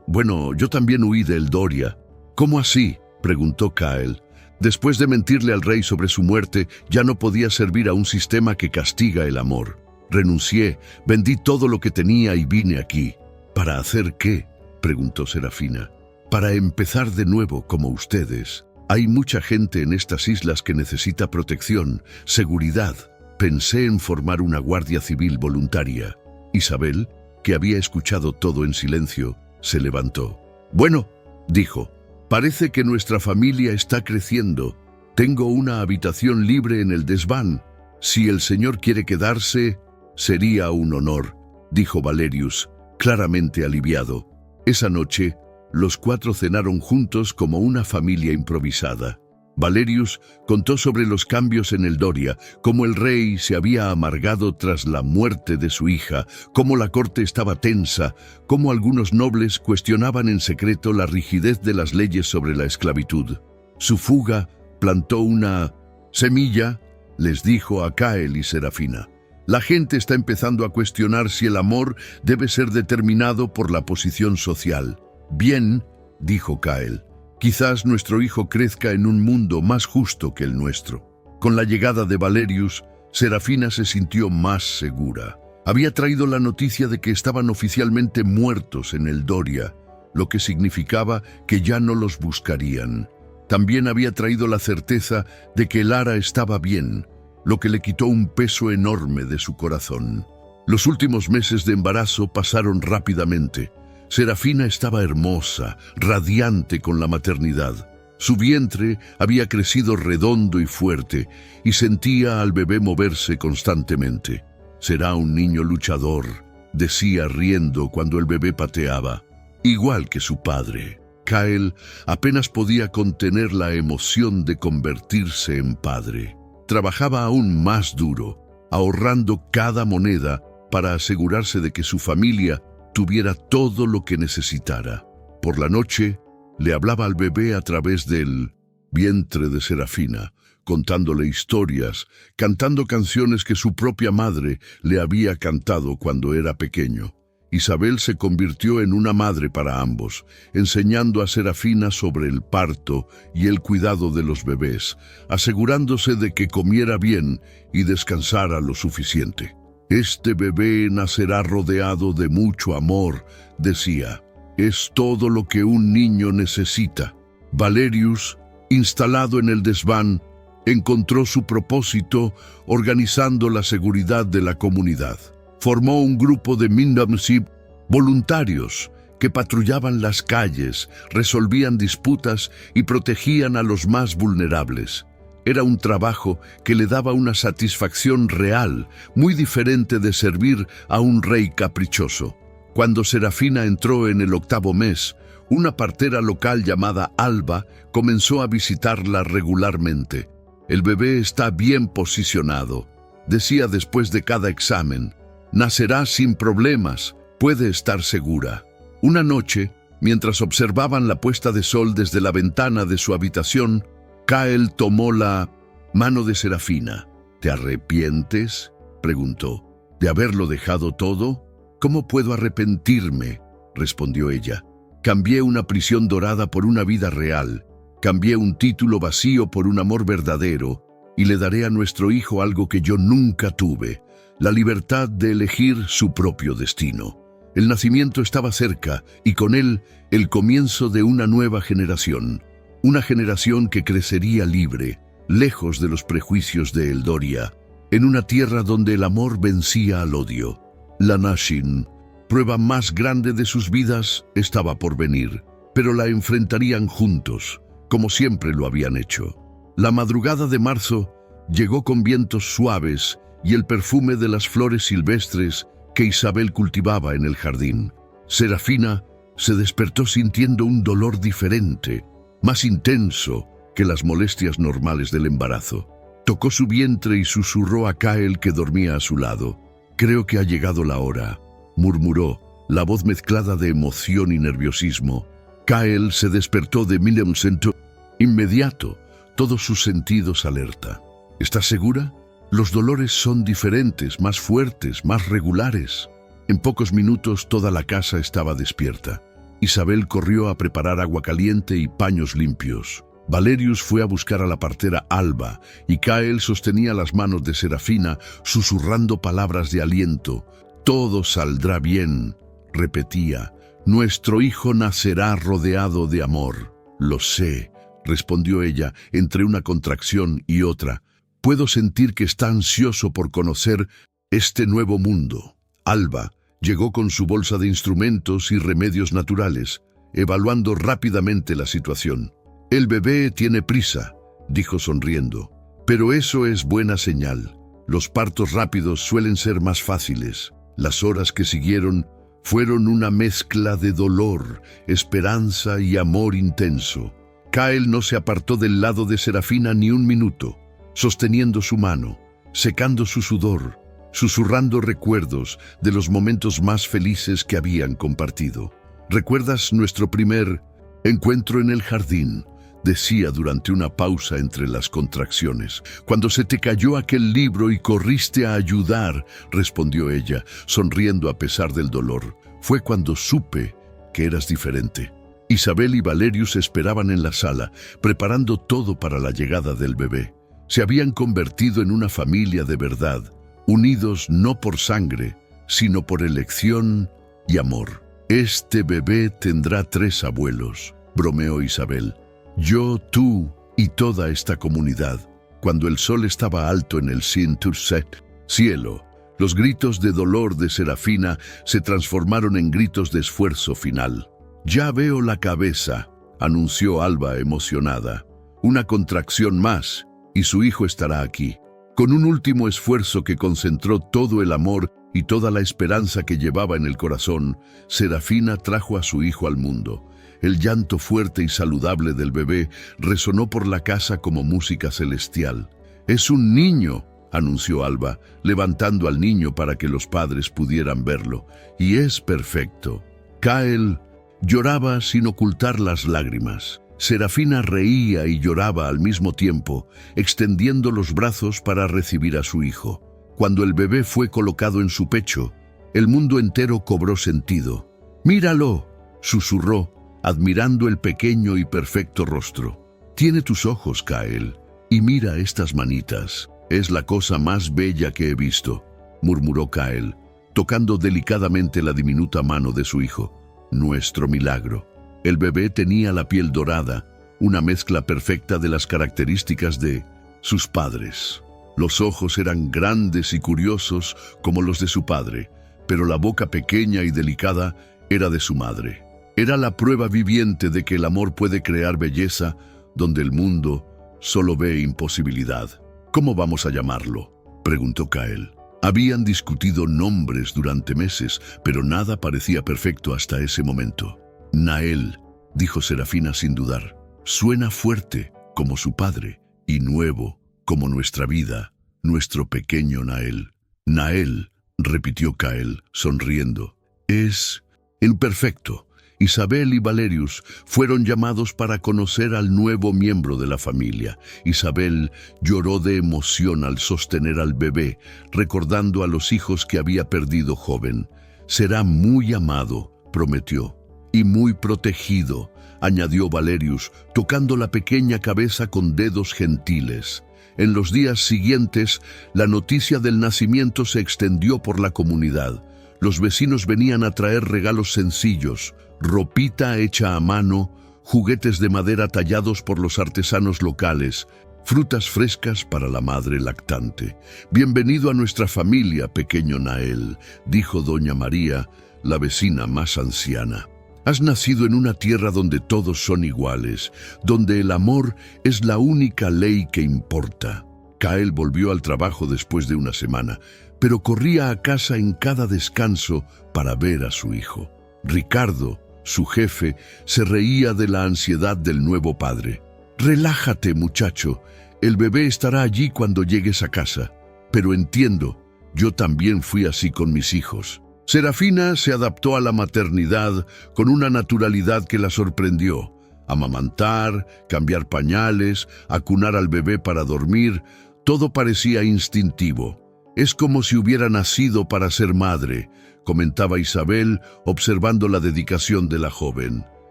también huí de Eldoria». «¿Cómo así?», preguntó Kyle. «Después de mentirle al rey sobre su muerte, ya no podía servir a un sistema que castiga el amor. Renuncié, vendí todo lo que tenía y vine aquí». «¿Para hacer qué?», preguntó Serafina. «Para empezar de nuevo como ustedes. Hay mucha gente en estas islas que necesita protección, seguridad. Pensé en formar una guardia civil voluntaria». Isabel, que había escuchado todo en silencio, se levantó. «Bueno», dijo, «parece que nuestra familia está creciendo. Tengo una habitación libre en el desván. Si el señor quiere quedarse, sería un honor», dijo Valerius, claramente aliviado. Esa noche, los 4 cenaron juntos como una familia improvisada. Valerius contó sobre los cambios en el Doria, cómo el rey se había amargado tras la muerte de su hija, cómo la corte estaba tensa, cómo algunos nobles cuestionaban en secreto la rigidez de las leyes sobre la esclavitud. Su fuga plantó una semilla, les dijo a Kael y Serafina. La gente está empezando a cuestionar si el amor debe ser determinado por la posición social. Bien, dijo Kael. Quizás nuestro hijo crezca en un mundo más justo que el nuestro. Con la llegada de Valerius, Serafina se sintió más segura. Había traído la noticia de que estaban oficialmente muertos en el Doria, lo que significaba que ya no los buscarían. También había traído la certeza de que Lara estaba bien, lo que le quitó un peso enorme de su corazón. Los últimos meses de embarazo pasaron rápidamente. Serafina estaba hermosa, radiante con la maternidad. Su vientre había crecido redondo y fuerte y sentía al bebé moverse constantemente. «Será un niño luchador», decía riendo cuando el bebé pateaba. Igual que su padre, Kael apenas podía contener la emoción de convertirse en padre. Trabajaba aún más duro, ahorrando cada moneda para asegurarse de que su familia tuviera todo lo que necesitara. Por la noche, le hablaba al bebé a través del vientre de Serafina, contándole historias, cantando canciones que su propia madre le había cantado cuando era pequeño. Isabel se convirtió en una madre para ambos, enseñando a Serafina sobre el parto y el cuidado de los bebés, asegurándose de que comiera bien y descansara lo suficiente. «Este bebé nacerá rodeado de mucho amor», decía. «Es todo lo que un niño necesita». Valerius, instalado en el desván, encontró su propósito organizando la seguridad de la comunidad. Formó un grupo de Mindamsib voluntarios que patrullaban las calles, resolvían disputas y protegían a los más vulnerables. Era un trabajo que le daba una satisfacción real, muy diferente de servir a un rey caprichoso. Cuando Serafina entró en el 8º mes, una partera local llamada Alba comenzó a visitarla regularmente. «El bebé está bien posicionado», decía después de cada examen. «Nacerá sin problemas, puede estar segura». Una noche, mientras observaban la puesta de sol desde la ventana de su habitación, Kael tomó la mano de Serafina. «¿Te arrepientes?», preguntó. «¿De haberlo dejado todo?». «¿Cómo puedo arrepentirme?», respondió ella. «Cambié una prisión dorada por una vida real. Cambié un título vacío por un amor verdadero, y le daré a nuestro hijo algo que yo nunca tuve, la libertad de elegir su propio destino». El nacimiento estaba cerca, y con él el comienzo de una nueva generación. Una generación que crecería libre, lejos de los prejuicios de Eldoria, en una tierra donde el amor vencía al odio. La Nashin, prueba más grande de sus vidas, estaba por venir, pero la enfrentarían juntos, como siempre lo habían hecho. La madrugada de marzo llegó con vientos suaves y el perfume de las flores silvestres que Isabel cultivaba en el jardín. Serafina se despertó sintiendo un dolor diferente, más intenso que las molestias normales del embarazo. Tocó su vientre y susurró a Kael, que dormía a su lado. «Creo que ha llegado la hora», murmuró, la voz mezclada de emoción y nerviosismo. Kael se despertó de milésimo inmediato, todos sus sentidos alerta. «¿Estás segura? Los dolores son diferentes, más fuertes, más regulares». En pocos minutos toda la casa estaba despierta. Isabel corrió a preparar agua caliente y paños limpios. Valerius fue a buscar a la partera Alba, y Kael sostenía las manos de Serafina, susurrando palabras de aliento. «Todo saldrá bien», repetía. «Nuestro hijo nacerá rodeado de amor». «Lo sé», respondió ella entre una contracción y otra. «Puedo sentir que está ansioso por conocer este nuevo mundo». Alba llegó con su bolsa de instrumentos y remedios naturales, evaluando rápidamente la situación. «El bebé tiene prisa», dijo sonriendo, «pero eso es buena señal. Los partos rápidos suelen ser más fáciles». Las horas que siguieron fueron una mezcla de dolor, esperanza y amor intenso. Kael no se apartó del lado de Serafina ni un minuto, sosteniendo su mano, secando su sudor, susurrando recuerdos de los momentos más felices que habían compartido. ¿Recuerdas nuestro primer encuentro en el jardín?, decía durante una pausa entre las contracciones. Cuando se te cayó aquel libro y corriste a ayudar, respondió ella, sonriendo a pesar del dolor. Fue cuando supe que eras diferente. Isabel y Valerius esperaban en la sala, preparando todo para la llegada del bebé. Se habían convertido en una familia de verdad, unidos no por sangre, sino por elección y amor. Este bebé tendrá 3 abuelos, bromeó Isabel. Yo, tú y toda esta comunidad. Cuando el sol estaba alto en el cielo, los gritos de dolor de Serafina se transformaron en gritos de esfuerzo final. Ya veo la cabeza, anunció Alba emocionada. Una contracción más y su hijo estará aquí. Con un último esfuerzo que concentró todo el amor y toda la esperanza que llevaba en el corazón, Serafina trajo a su hijo al mundo. El llanto fuerte y saludable del bebé resonó por la casa como música celestial. «Es un niño», anunció Alba, levantando al niño para que los padres pudieran verlo. «Y es perfecto». Kael lloraba sin ocultar las lágrimas. Serafina reía y lloraba al mismo tiempo, extendiendo los brazos para recibir a su hijo. Cuando el bebé fue colocado en su pecho, el mundo entero cobró sentido. «Míralo», susurró, admirando el pequeño y perfecto rostro. «Tiene tus ojos, Kael, y mira estas manitas. Es la cosa más bella que he visto», murmuró Kael, tocando delicadamente la diminuta mano de su hijo. «Nuestro milagro». El bebé tenía la piel dorada, una mezcla perfecta de las características de sus padres. Los ojos eran grandes y curiosos como los de su padre, pero la boca pequeña y delicada era de su madre. Era la prueba viviente de que el amor puede crear belleza donde el mundo solo ve imposibilidad. «¿Cómo vamos a llamarlo?», preguntó Kael. Habían discutido nombres durante meses, pero nada parecía perfecto hasta ese momento. «Nael», dijo Serafina sin dudar. «Suena fuerte, como su padre, y nuevo, como nuestra vida, nuestro pequeño Nael». «Nael», repitió Kael, sonriendo. «Es imperfecto». Isabel y Valerius fueron llamados para conocer al nuevo miembro de la familia. Isabel lloró de emoción al sostener al bebé, recordando a los hijos que había perdido joven. «Será muy amado», prometió, «y muy protegido», añadió Valerius, tocando la pequeña cabeza con dedos gentiles. En los días siguientes, la noticia del nacimiento se extendió por la comunidad. Los vecinos venían a traer regalos sencillos, ropita hecha a mano, juguetes de madera tallados por los artesanos locales, frutas frescas para la madre lactante. «Bienvenido a nuestra familia, pequeño Nael», dijo doña María, la vecina más anciana. «Has nacido en una tierra donde todos son iguales, donde el amor es la única ley que importa». Kael volvió al trabajo después de una semana, pero corría a casa en cada descanso para ver a su hijo. Ricardo, su jefe, se reía de la ansiedad del nuevo padre. «Relájate, muchacho, el bebé estará allí cuando llegues a casa. Pero entiendo, yo también fui así con mis hijos». Serafina se adaptó a la maternidad con una naturalidad que la sorprendió. Amamantar, cambiar pañales, acunar al bebé para dormir, todo parecía instintivo. «Es como si hubiera nacido para ser madre», comentaba Isabel, observando la dedicación de la joven.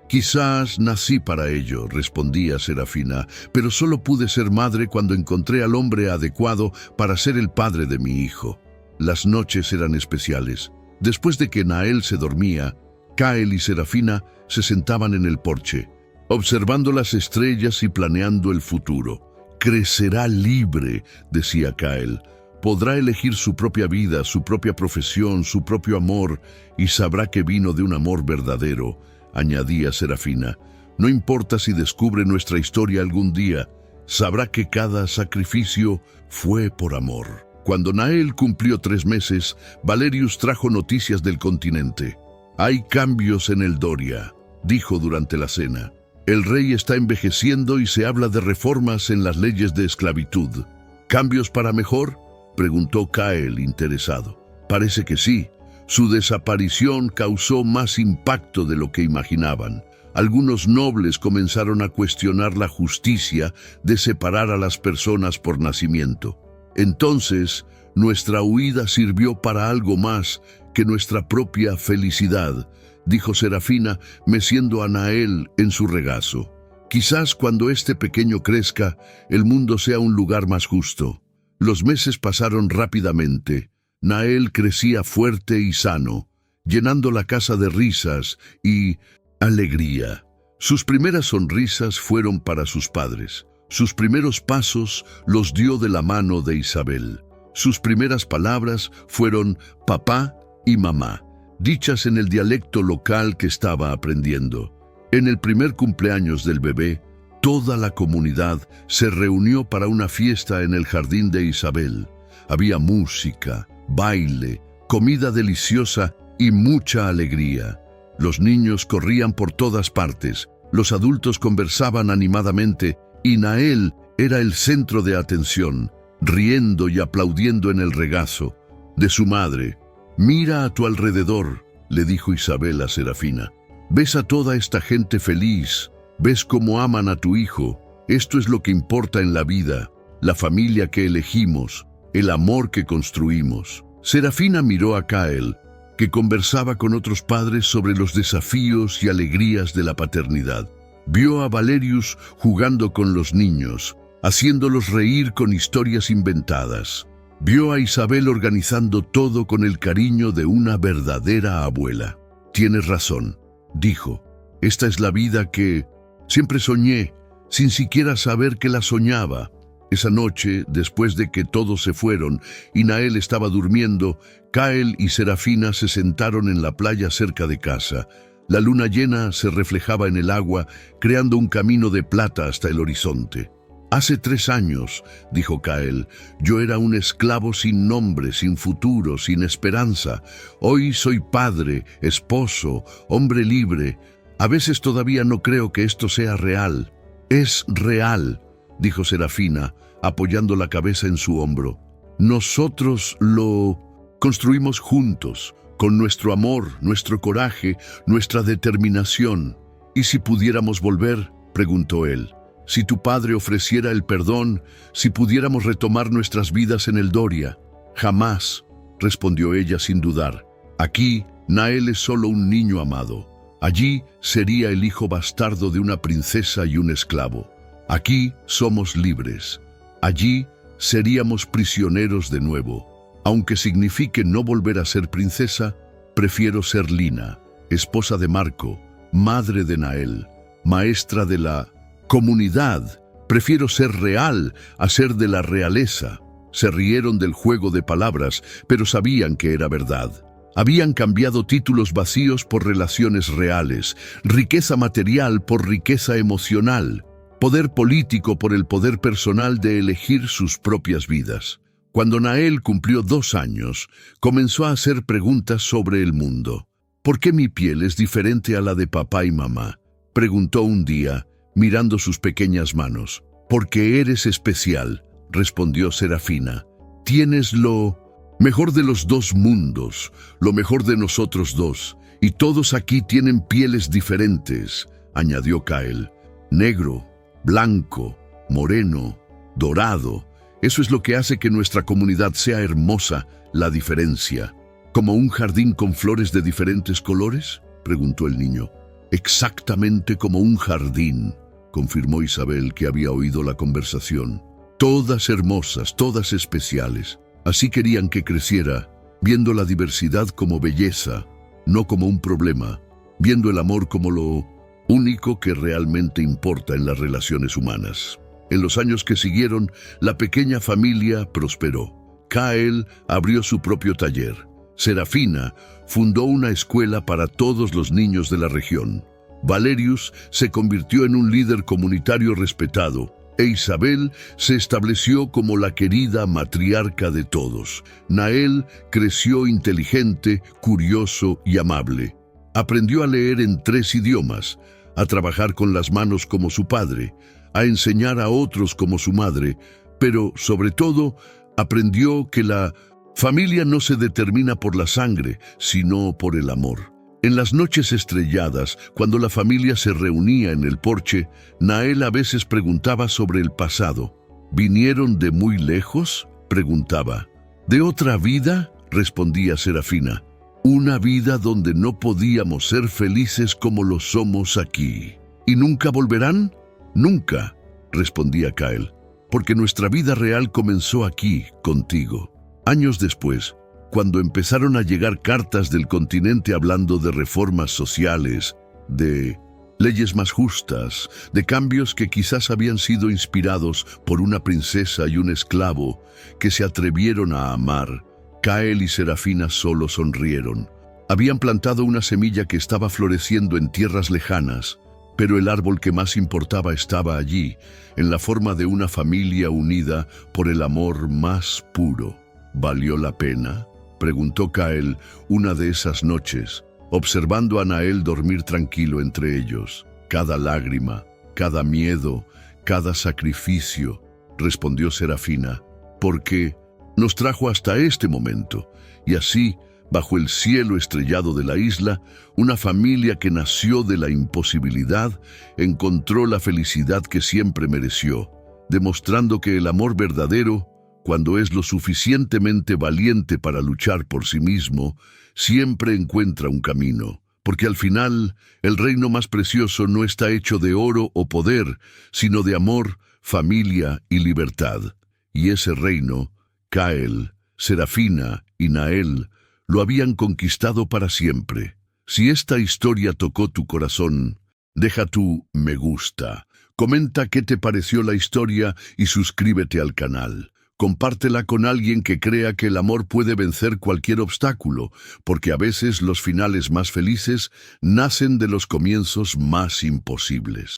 «Quizás nací para ello», respondía Serafina, «pero solo pude ser madre cuando encontré al hombre adecuado para ser el padre de mi hijo». Las noches eran especiales. Después de que Nael se dormía, Kael y Serafina se sentaban en el porche, observando las estrellas y planeando el futuro. «Crecerá libre», decía Kael. «Podrá elegir su propia vida, su propia profesión, su propio amor, y sabrá que vino de un amor verdadero», añadía Serafina. «No importa si descubre nuestra historia algún día, sabrá que cada sacrificio fue por amor». Cuando Nael cumplió 3 meses, Valerius trajo noticias del continente. «Hay cambios en el Doria», dijo durante la cena. El rey está envejeciendo y se habla de reformas en las leyes de esclavitud. ¿Cambios para mejor?, preguntó Kael, interesado. Parece que sí. Su desaparición causó más impacto de lo que imaginaban. Algunos nobles comenzaron a cuestionar la justicia de separar a las personas por nacimiento. Entonces, nuestra huida sirvió para algo más que nuestra propia felicidad, dijo Serafina, meciendo a Nael en su regazo. Quizás cuando este pequeño crezca, el mundo sea un lugar más justo. Los meses pasaron rápidamente. Nael crecía fuerte y sano, llenando la casa de risas y alegría. Sus primeras sonrisas fueron para sus padres. Sus primeros pasos los dio de la mano de Isabel. Sus primeras palabras fueron papá y mamá, dichas en el dialecto local que estaba aprendiendo. En el primer cumpleaños del bebé, toda la comunidad se reunió para una fiesta en el jardín de Isabel. Había música, baile, comida deliciosa y mucha alegría. Los niños corrían por todas partes, los adultos conversaban animadamente y Nael era el centro de atención, riendo y aplaudiendo en el regazo de su madre. «Mira a tu alrededor», le dijo Isabel a Serafina. «Ves a toda esta gente feliz, ves cómo aman a tu hijo. Esto es lo que importa en la vida, la familia que elegimos, el amor que construimos». Serafina miró a Kael, que conversaba con otros padres sobre los desafíos y alegrías de la paternidad. Vio a Valerius jugando con los niños, haciéndolos reír con historias inventadas. Vio a Isabel organizando todo con el cariño de una verdadera abuela. «Tienes razón», dijo. «Esta es la vida que siempre soñé, sin siquiera saber que la soñaba». Esa noche, después de que todos se fueron y Nael estaba durmiendo, Kael y Serafina se sentaron en la playa cerca de casa. La luna llena se reflejaba en el agua, creando un camino de plata hasta el horizonte. «Hace 3 años», dijo Kael, «yo era un esclavo sin nombre, sin futuro, sin esperanza. Hoy soy padre, esposo, hombre libre. A veces todavía no creo que esto sea real». «Es real», dijo Serafina, apoyando la cabeza en su hombro. «Nosotros lo construimos juntos, con nuestro amor, nuestro coraje, nuestra determinación». «¿Y si pudiéramos volver?», preguntó él. «Si tu padre ofreciera el perdón, si pudiéramos retomar nuestras vidas en el Doria». «Jamás», respondió ella sin dudar. «Aquí, Nael es solo un niño amado. Allí sería el hijo bastardo de una princesa y un esclavo. Aquí somos libres. Allí seríamos prisioneros de nuevo. Aunque signifique no volver a ser princesa, prefiero ser Lina, esposa de Marco, madre de Nael, maestra de la comunidad. Prefiero ser real a ser de la realeza». Se rieron del juego de palabras, pero sabían que era verdad. Habían cambiado títulos vacíos por relaciones reales, riqueza material por riqueza emocional, poder político por el poder personal de elegir sus propias vidas. Cuando Nael cumplió 2 años, comenzó a hacer preguntas sobre el mundo. «¿Por qué mi piel es diferente a la de papá y mamá?», preguntó un día, mirando sus pequeñas manos. «Porque eres especial», respondió Serafina. «Tienes lo mejor de los 2 mundos, lo mejor de nosotros dos, y todos aquí tienen pieles diferentes», añadió Kael. «Negro, blanco, moreno, dorado. Eso es lo que hace que nuestra comunidad sea hermosa, la diferencia». «¿Como un jardín con flores de diferentes colores?», preguntó el niño. «Exactamente como un jardín», confirmó Isabel, que había oído la conversación. «Todas hermosas, todas especiales. Así querían que creciera, viendo la diversidad como belleza, no como un problema, viendo el amor como lo único que realmente importa en las relaciones humanas». En los años que siguieron, la pequeña familia prosperó. Kael abrió su propio taller. Serafina fundó una escuela para todos los niños de la región. Valerius se convirtió en un líder comunitario respetado, e Isabel se estableció como la querida matriarca de todos. Nael creció inteligente, curioso y amable. Aprendió a leer en 3 idiomas, a trabajar con las manos como su padre, a enseñar a otros como su madre, pero, sobre todo, aprendió que la familia no se determina por la sangre, sino por el amor. En las noches estrelladas, cuando la familia se reunía en el porche, Nael a veces preguntaba sobre el pasado. ¿Vinieron de muy lejos?, preguntaba. ¿De otra vida?, respondía Serafina. Una vida donde no podíamos ser felices como lo somos aquí. ¿Y nunca volverán? Nunca, respondía Kyle, porque nuestra vida real comenzó aquí, contigo. Años después, cuando empezaron a llegar cartas del continente hablando de reformas sociales, de leyes más justas, de cambios que quizás habían sido inspirados por una princesa y un esclavo que se atrevieron a amar, Kyle y Serafina solo sonrieron. Habían plantado una semilla que estaba floreciendo en tierras lejanas, pero el árbol que más importaba estaba allí, en la forma de una familia unida por el amor más puro. ¿Valió la pena?, preguntó Kyle una de esas noches, observando a Nael dormir tranquilo entre ellos. Cada lágrima, cada miedo, cada sacrificio, respondió Serafina, porque nos trajo hasta este momento, y así, bajo el cielo estrellado de la isla, una familia que nació de la imposibilidad encontró la felicidad que siempre mereció, demostrando que el amor verdadero, cuando es lo suficientemente valiente para luchar por sí mismo, siempre encuentra un camino, porque al final el reino más precioso no está hecho de oro o poder, sino de amor, familia y libertad. Y ese reino, Kyle, Serafina y Nael, lo habían conquistado para siempre. Si esta historia tocó tu corazón, deja tu me gusta, comenta qué te pareció la historia y suscríbete al canal. Compártela con alguien que crea que el amor puede vencer cualquier obstáculo, porque a veces los finales más felices nacen de los comienzos más imposibles.